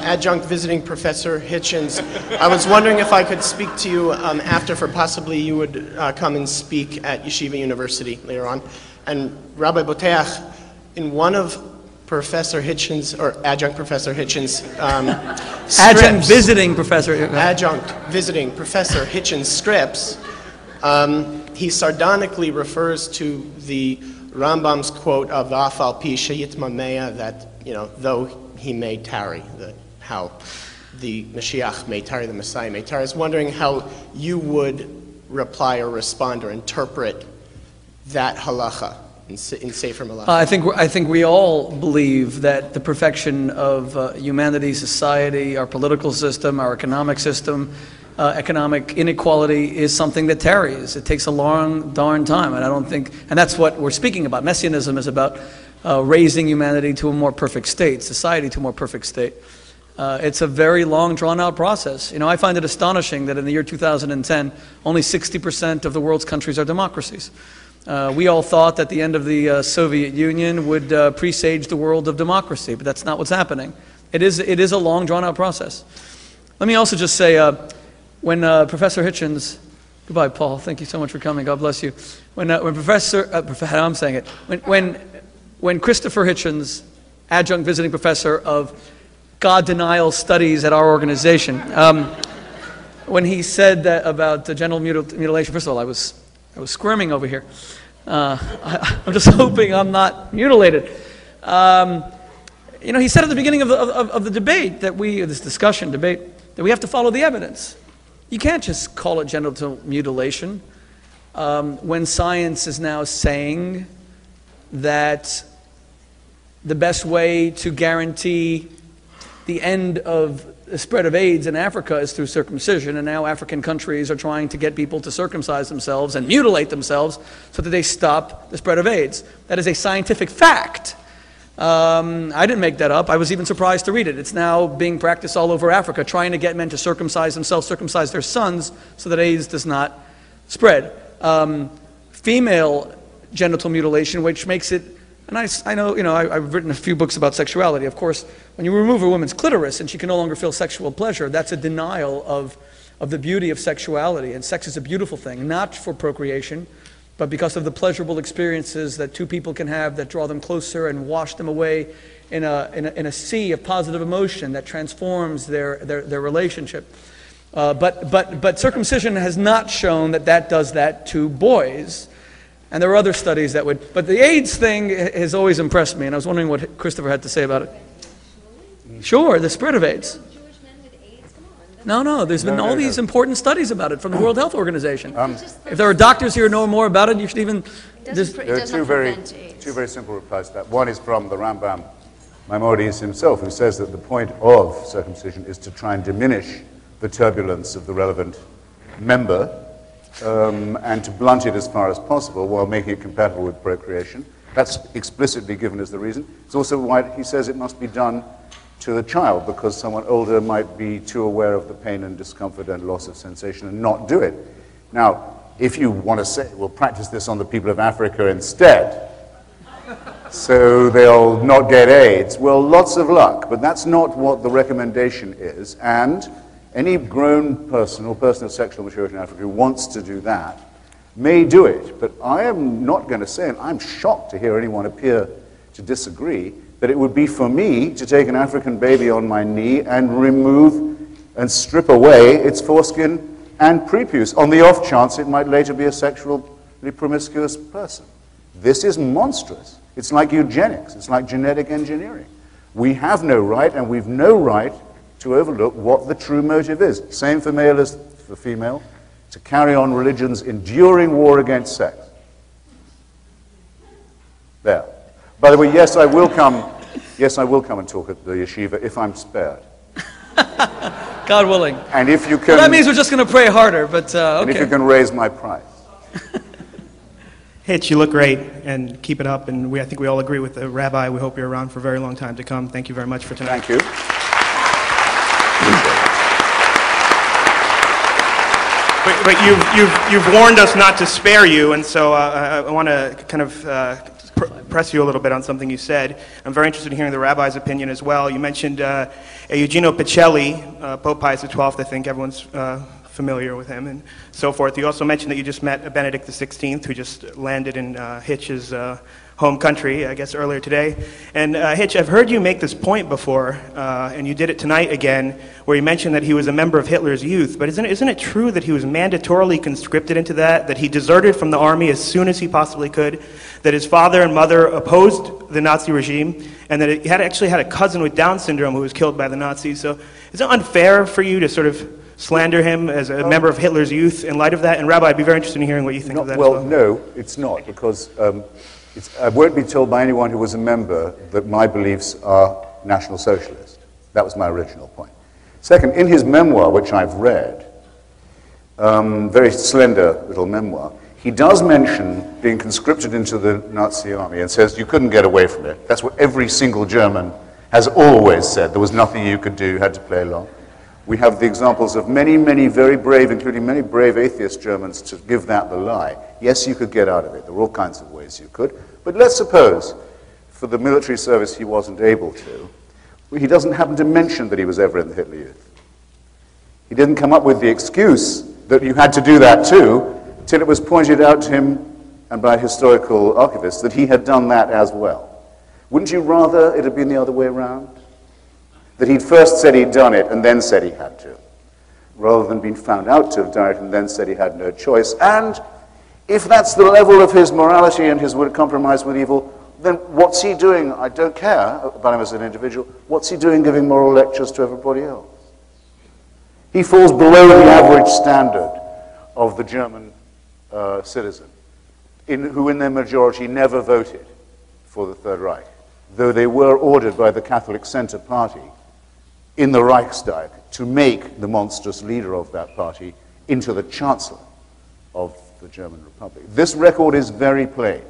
Adjunct visiting Professor Hitchens. I was wondering if I could speak to you after, for possibly you would come and speak at Yeshiva University later on. And Rabbi Boteach, in one of Professor Hitchens, or Adjunct Professor Hitchens' Adjunct visiting Professor. Adjunct visiting Professor Hitchens' scripts, he sardonically refers to the Rambam's quote of Afal Pi Sheyit Mamea, that, though he may tarry, how the Mashiach may tarry, the Messiah may tarry. I was wondering how you would reply or respond or interpret that halacha in Sefer Malachim. I think we all believe that the perfection of humanity, society, our political system, our economic system, economic inequality is something that tarries. It takes a long, darn time, and I don't think, and that's what we're speaking about. Messianism is about raising humanity to a more perfect state, society to a more perfect state. It's a very long, drawn-out process. I find it astonishing that in the year 2010, only 60% of the world's countries are democracies. We all thought that the end of the Soviet Union would presage the world of democracy, but that's not what's happening. It is a long, drawn-out process. Let me also just say, when Professor Hitchens, goodbye, Paul. Thank you so much for coming. God bless you. When Christopher Hitchens, adjunct visiting professor of God denial studies at our organization, when he said that about the genital mutilation, first of all, I was squirming over here. I'm just hoping I'm not mutilated. He said at the beginning of the debate that this discussion debate, that we have to follow the evidence. You can't just call it genital mutilation when science is now saying that the best way to guarantee the end of the spread of AIDS in Africa is through circumcision, and now African countries are trying to get people to circumcise themselves and mutilate themselves so that they stop the spread of AIDS. That is a scientific fact. I didn't make that up. I was even surprised to read it. It's now being practiced all over Africa, trying to get men to circumcise themselves, circumcise their sons, so that AIDS does not spread. Female genital mutilation, which makes it, and I know, I've written a few books about sexuality. Of course, when you remove a woman's clitoris and she can no longer feel sexual pleasure, that's a denial of the beauty of sexuality. And sex is a beautiful thing, not for procreation, but because of the pleasurable experiences that two people can have that draw them closer and wash them away in a sea of positive emotion that transforms their relationship. But circumcision has not shown that does that to boys. And there are other studies that would, but the AIDS thing has always impressed me, and I was wondering what Christopher had to say about it. Sure, the spread of AIDS. No, there's been all these important studies about it from the World Health Organization. If there are doctors here who know more about it, you should even... There are two very simple replies to that. One is from the Rambam Maimonides himself, who says that the point of circumcision is to try and diminish the turbulence of the relevant member, and to blunt it as far as possible while making it compatible with procreation. That's explicitly given as the reason. It's also why he says it must be done to the child, because someone older might be too aware of the pain and discomfort and loss of sensation and not do it. Now, if you want to say, we'll practice this on the people of Africa instead, so they'll not get AIDS, well, lots of luck, but that's not what the recommendation is, and any grown person or person of sexual maturity in Africa who wants to do that may do it. But I am not going to say, and I'm shocked to hear anyone appear to disagree, that it would be for me to take an African baby on my knee and remove and strip away its foreskin and prepuce, on the off chance it might later be a sexually promiscuous person. This is monstrous. It's like eugenics. It's like genetic engineering. We have no right, and we've no right to overlook what the true motive is. Same for male as for female, to carry on religion's enduring war against sex. There. By the way, yes, I will come and talk at the yeshiva if I'm spared. God willing. And if you can... Well, that means we're just going to pray harder, but okay. And if you can raise my price. Hitch, you look great, and keep it up. And I think we all agree with the rabbi. We hope you're around for a very long time to come. Thank you very much for tonight. Thank you. But you've warned us not to spare you, and so I want to kind of press you a little bit on something you said. I'm very interested in hearing the rabbi's opinion as well. You mentioned Eugenio Pacelli, Pope Pius XII, I think everyone's familiar with him, and so forth. You also mentioned that you just met Benedict XVI, who just landed in Hitch's home country, I guess, earlier today. And Hitch, I've heard you make this point before, and you did it tonight again, where you mentioned that he was a member of Hitler's youth. But isn't it true that he was mandatorily conscripted into that he deserted from the army as soon as he possibly could, that his father and mother opposed the Nazi regime, and that he actually had a cousin with Down syndrome who was killed by the Nazis? So is it unfair for you to sort of slander him as a member of Hitler's youth in light of that? And Rabbi, I'd be very interested in hearing what you think of that. Well, no, it's not, because I won't be told by anyone who was a member that my beliefs are National Socialist. That was my original point. Second, in his memoir, which I've read, very slender little memoir, he does mention being conscripted into the Nazi army and says you couldn't get away from it. That's what every single German has always said. There was nothing you could do, you had to play along. We have the examples of many, many very brave, including many brave atheist Germans, to give that the lie. Yes, you could get out of it. There were all kinds of ways you could. But let's suppose, for the military service he wasn't able to, he doesn't happen to mention that he was ever in the Hitler Youth. He didn't come up with the excuse that you had to do that too, till it was pointed out to him, and by historical archivists, that he had done that as well. Wouldn't you rather it had been the other way around? That he'd first said he'd done it and then said he had to, rather than being found out to have done it and then said he had no choice. And if that's the level of his morality and his compromise with evil, then what's he doing? I don't care about him as an individual. What's he doing giving moral lectures to everybody else? He falls below the average standard of the German citizen, who in their majority never voted for the Third Reich, though they were ordered by the Catholic Center Party in the Reichstag to make the monstrous leader of that party into the Chancellor of the German Republic. This record is very plain.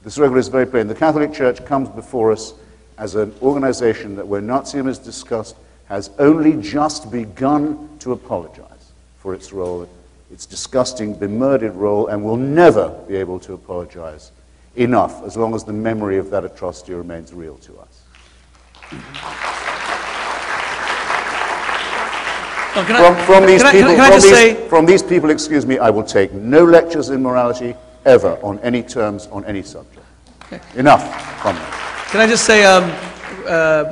This record is very plain. The Catholic Church comes before us as an organization that, where Nazism is discussed, has only just begun to apologize for its role, its disgusting, bemurdered role, and will never be able to apologize enough as long as the memory of that atrocity remains real to us. From these people, excuse me, I will take no lectures in morality ever on any terms, on any subject. Okay. Enough from me. Can I just say,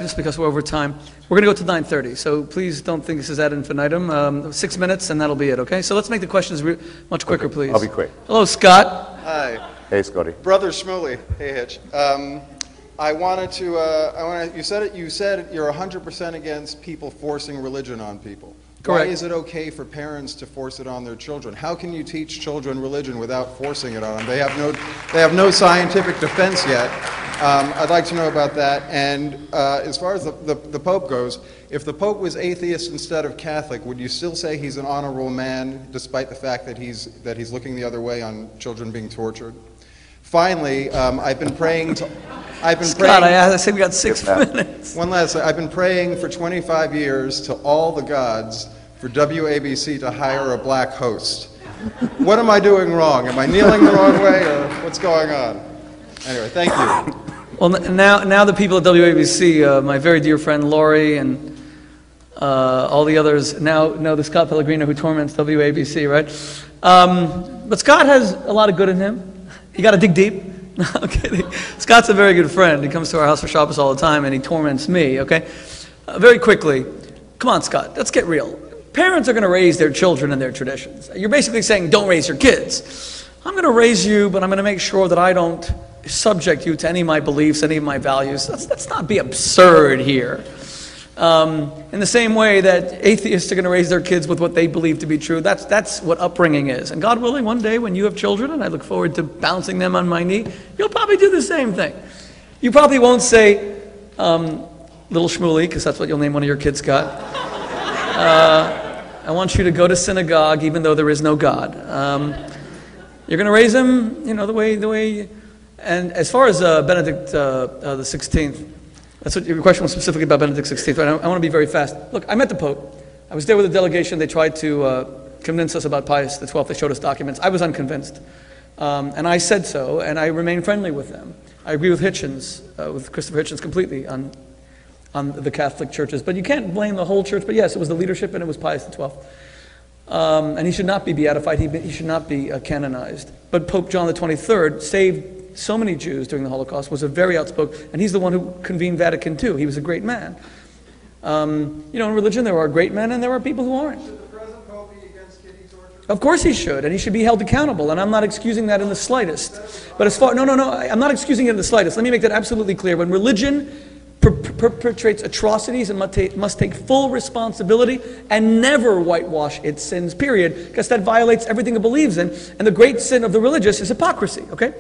just because we're over time, we're going to go to 9:30, so please don't think this is ad infinitum. 6 minutes and that'll be it, okay? So let's make the questions much quicker, okay, please. I'll be quick. Hello, Scott. Hi. Hey, Scotty. Brother Shmuley. Hey, Hitch. You said you're 100% against people forcing religion on people. Correct. Why is it okay for parents to force it on their children? How can you teach children religion without forcing it on them? They have no scientific defense yet. I'd like to know about that. And as far as the Pope goes, if the Pope was atheist instead of Catholic, would you still say he's an honorable man, despite the fact that he's looking the other way on children being tortured? Finally, I've been praying. Scott, I say we got 6 minutes. One last. I've been praying for 25 years to all the gods for WABC to hire a black host. What am I doing wrong? Am I kneeling the wrong way, or what's going on? Anyway, thank you. Well, now the people at WABC, my very dear friend Laurie and all the others now know the Scott Pellegrino who torments WABC, right? But Scott has a lot of good in him. You got to dig deep. No, I'm kidding. Scott's a very good friend. He comes to our house for Shabbos all the time, and he torments me, okay? Very quickly, come on, Scott, let's get real. Parents are going to raise their children in their traditions. You're basically saying, don't raise your kids. I'm going to raise you, but I'm going to make sure that I don't subject you to any of my beliefs, any of my values. Let's not be absurd here. In the same way that atheists are going to raise their kids with what they believe to be true, that's what upbringing is. And God willing, one day when you have children, and I look forward to bouncing them on my knee, you'll probably do the same thing. You probably won't say, little Shmuley, because that's what you'll name one of your kids, Scott. I want you to go to synagogue even though there is no God. You're going to raise him, you know, the way. And as far as Benedict the 16th, that's what your question was specifically about Benedict 16th. Right? I want to be very fast. Look, I met the Pope. I was there with a delegation. They tried to convince us about Pius XII. They showed us documents. I was unconvinced. And I said so, and I remain friendly with them. I agree with Hitchens, with Christopher Hitchens completely on the Catholic churches. But you can't blame the whole church. But yes, it was the leadership and it was Pius XII. And he should not be beatified. He should not be canonized. But Pope John the 23rd saved so many Jews during the Holocaust, was a very outspoken, and he's the one who convened Vatican II. He was a great man. You know, in religion there are great men and there are people who aren't. Should the present Pope be against kidney torture? Of course he should, and he should be held accountable, and I'm not excusing that in the slightest. But as far, no, I'm not excusing it in the slightest. Let me make that absolutely clear. When religion perpetrates atrocities and must take full responsibility and never whitewash its sins, period, because that violates everything it believes in, and the great sin of the religious is hypocrisy, okay?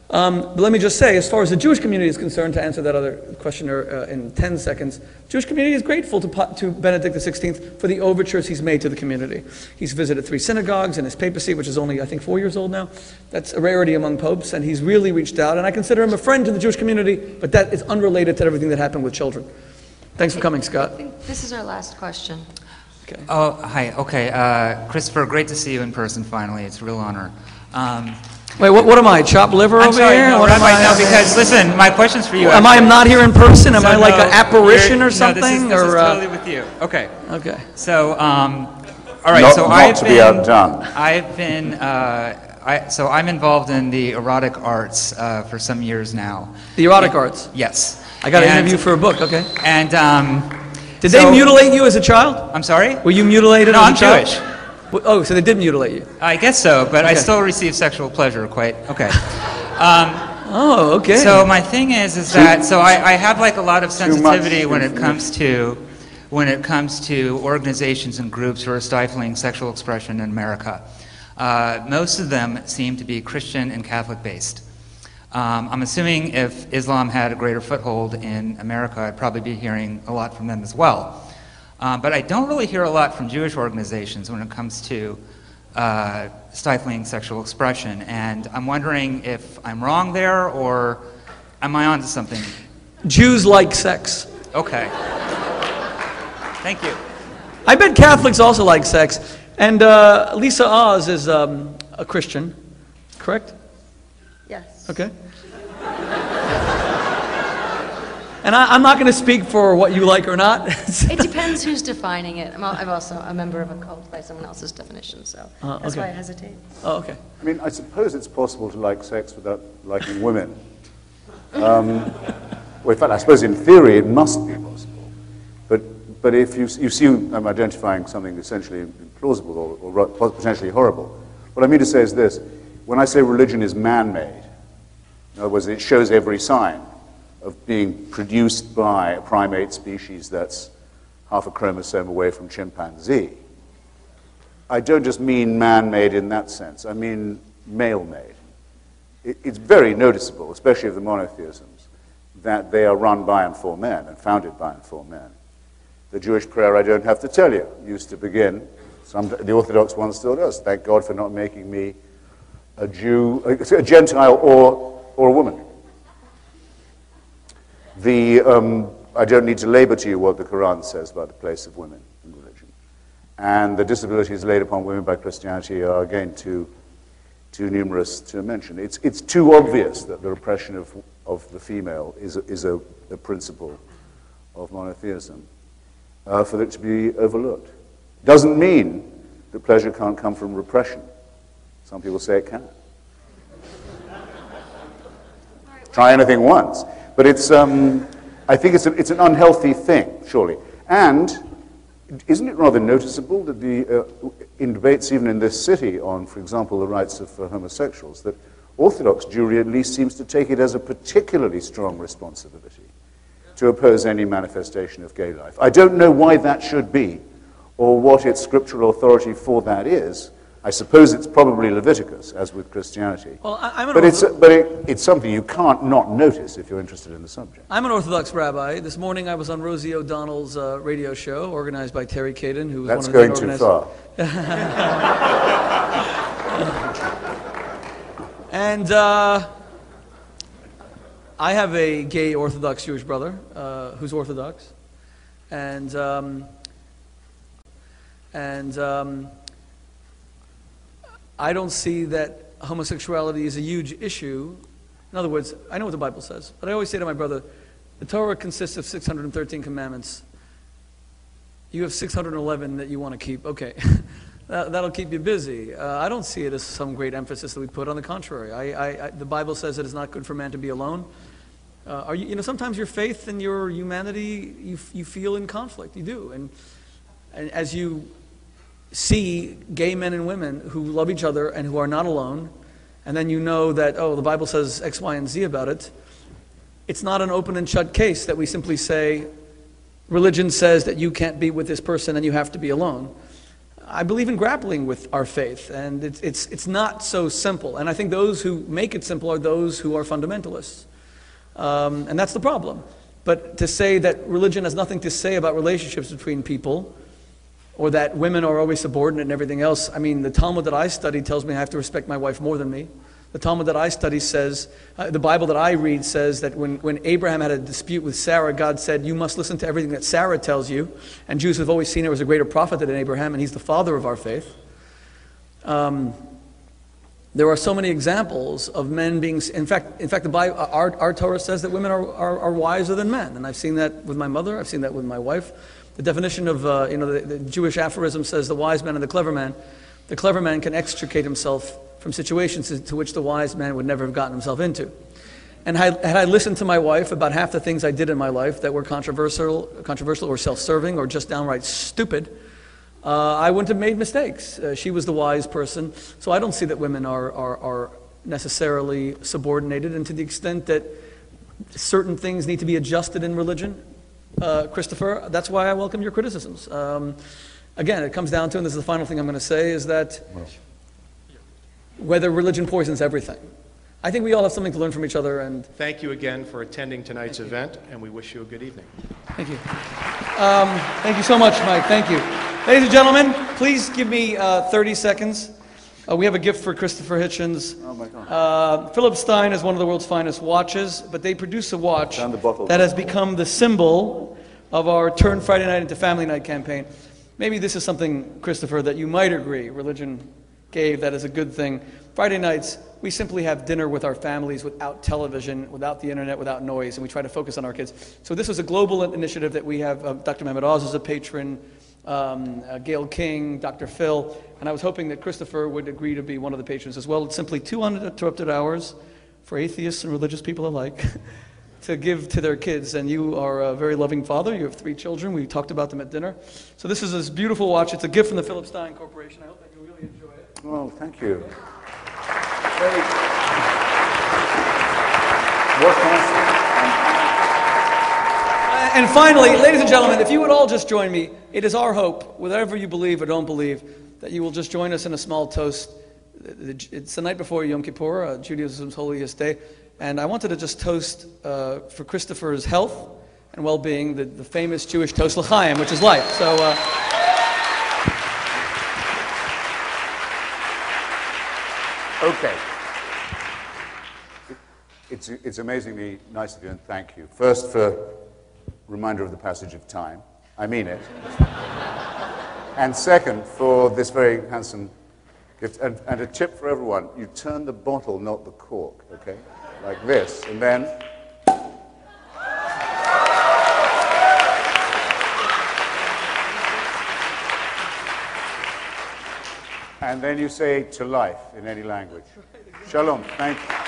But let me just say, as far as the Jewish community is concerned, to answer that other questioner in 10 seconds, the Jewish community is grateful to Benedict XVI for the overtures he's made to the community. He's visited 3 synagogues in his papacy, which is only, I think, 4 years old now. That's a rarity among popes, and he's really reached out, and I consider him a friend to the Jewish community, but that is unrelated to everything that happened with children. Thanks for coming, Scott. I think this is our last question. Okay. Oh, hi. Okay. Christopher, great to see you in person finally. It's a real honor. Wait, what am I, chopped liver I'm over sorry, here? no, What am Rabbi, I? no, because listen, my question's for you. Am I not here in person? Am So, I like no, an apparition or something? No, this is totally with you. Okay. Okay. So, all right. Not- so not I've to been, be outdone. I've been, so I'm involved in the erotic arts for some years now. The erotic arts? Yes. I got an And- interview for a book, okay. And Did they mutilate you as a child? I'm sorry? Were you mutilated No, as I'm a child? Jewish. Oh, so they did mutilate you? I guess so, but I Okay. still receive sexual pleasure quite, okay. Oh, okay. So my thing is that, so I have like a lot of Too much sensitivity when it comes to organizations and groups who are stifling sexual expression in America. Most of them seem to be Christian and Catholic based. I'm assuming if Islam had a greater foothold in America, I'd probably be hearing a lot from them as well. But I don't really hear a lot from Jewish organizations when it comes to stifling sexual expression. And I'm wondering if I'm wrong there, or am I onto something? Jews like sex. Okay. Thank you. I bet Catholics also like sex. And Lisa Oz is a Christian, correct? Yes. Okay. And I'm not going to speak for what you like or not. It depends who's defining it. I'm also a member of a cult by someone else's definition, so that's okay. why I hesitate. Oh, okay. I mean, I suppose it's possible to like sex without liking women. Well, in fact, I suppose in theory it must be possible. But if you see I'm identifying something essentially implausible or potentially horrible, what I mean to say is this. When I say religion is man-made, in other words, it shows every sign of being produced by a primate species that's half a chromosome away from chimpanzee, I don't just mean man-made in that sense. I mean male-made. It's very noticeable, especially of the monotheisms, that they are run by and for men and founded by and for men. The Jewish prayer, I don't have to tell you, used to begin, the Orthodox one still does, thank God for not making me a Jew, a Gentile or a woman. I don't need to labor to you what the Quran says about the place of women in religion. And the disabilities laid upon women by Christianity are, again, too numerous to mention. It's too obvious that the repression of the female is a principle of monotheism for it to be overlooked. Doesn't mean that pleasure can't come from repression. Some people say it can. Try anything once. But I think it's an unhealthy thing, surely. And isn't it rather noticeable that in debates even in this city on, for example, the rights of homosexuals, that Orthodox Jewry at least seems to take it as a particularly strong responsibility to oppose any manifestation of gay life. I don't know why that should be, or what its scriptural authority for that is. I suppose it's probably Leviticus, as with Christianity. Well, it's something you can't not notice if you're interested in the subject. I'm an Orthodox rabbi. This morning I was on Rosie O'Donnell's radio show, organized by Terry Caden, who was That's one of the going too far. And I have a gay Orthodox Jewish brother who's Orthodox, and I don't see that homosexuality is a huge issue. In other words, I know what the Bible says, but I always say to my brother, the Torah consists of 613 commandments. You have 611 that you want to keep. Okay, that'll keep you busy. I don't see it as some great emphasis that we put. On the contrary, the Bible says it is not good for man to be alone. Sometimes your faith and your humanity, you feel in conflict. You do, and as you see gay men and women who love each other and who are not alone, and then you know that, oh, the Bible says X, Y, and Z about it, it's not an open and shut case that we simply say, religion says that you can't be with this person and you have to be alone. I believe in grappling with our faith, and it's not so simple. And I think those who make it simple are those who are fundamentalists. And that's the problem. But to say that religion has nothing to say about relationships between people, or that women are always subordinate and everything else, I mean, the Talmud that I study tells me I have to respect my wife more than me. The Talmud that I study says, the Bible that I read says that when Abraham had a dispute with Sarah, God said, you must listen to everything that Sarah tells you. And Jews have always seen her as a greater prophet than Abraham, and he's the father of our faith. There are so many examples of men being, in fact, the Bible, our Torah says that women are wiser than men. And I've seen that with my mother, I've seen that with my wife. The definition of, the Jewish aphorism says the wise man and the clever man can extricate himself from situations to which the wise man would never have gotten himself into. And had I listened to my wife about half the things I did in my life that were controversial or self-serving or just downright stupid, I wouldn't have made mistakes. She was the wise person. So I don't see that women are necessarily subordinated, and to the extent that certain things need to be adjusted in religion, Christopher, that's why I welcome your criticisms. Again, it comes down to, and this is the final thing I'm going to say, is that whether religion poisons everything. I think we all have something to learn from each other. And thank you again for attending tonight's event, and we wish you a good evening. Thank you. Thank you so much, Mike. Thank you. Ladies and gentlemen, please give me 30 seconds. We have a gift for Christopher Hitchens. Oh my God. Philip Stein is one of the world's finest watches, but they produce a watch that has become the symbol of our Turn Friday Night into Family Night campaign. Maybe this is something, Christopher, that you might agree religion gave that is a good thing. Friday nights, we simply have dinner with our families without television, without the internet, without noise, and we try to focus on our kids. So this is a global initiative that we have. Dr. Mehmet Oz is a patron, Gail King, Dr. Phil, and I was hoping that Christopher would agree to be one of the patrons as well. It's simply 2 uninterrupted hours for atheists and religious people alike to give to their kids. And you are a very loving father. You have 3 children. We talked about them at dinner. So this is this beautiful watch. It's a gift from the Philip Stein Corporation. I hope that you really enjoy it. Oh, thank you. And finally, ladies and gentlemen, if you would all just join me, it is our hope, whatever you believe or don't believe, that you will just join us in a small toast. It's the night before Yom Kippur, Judaism's holiest day, and I wanted to just toast for Christopher's health and well-being, the famous Jewish toast l'chaim, which is life. So. Okay. It's amazingly nice of you, and thank you. First, for reminder of the passage of time. I mean it. And second, for this very handsome gift. And a tip for everyone, you turn the bottle, not the cork, okay? Like this, and then... And then you say to life in any language. Shalom. Thank you.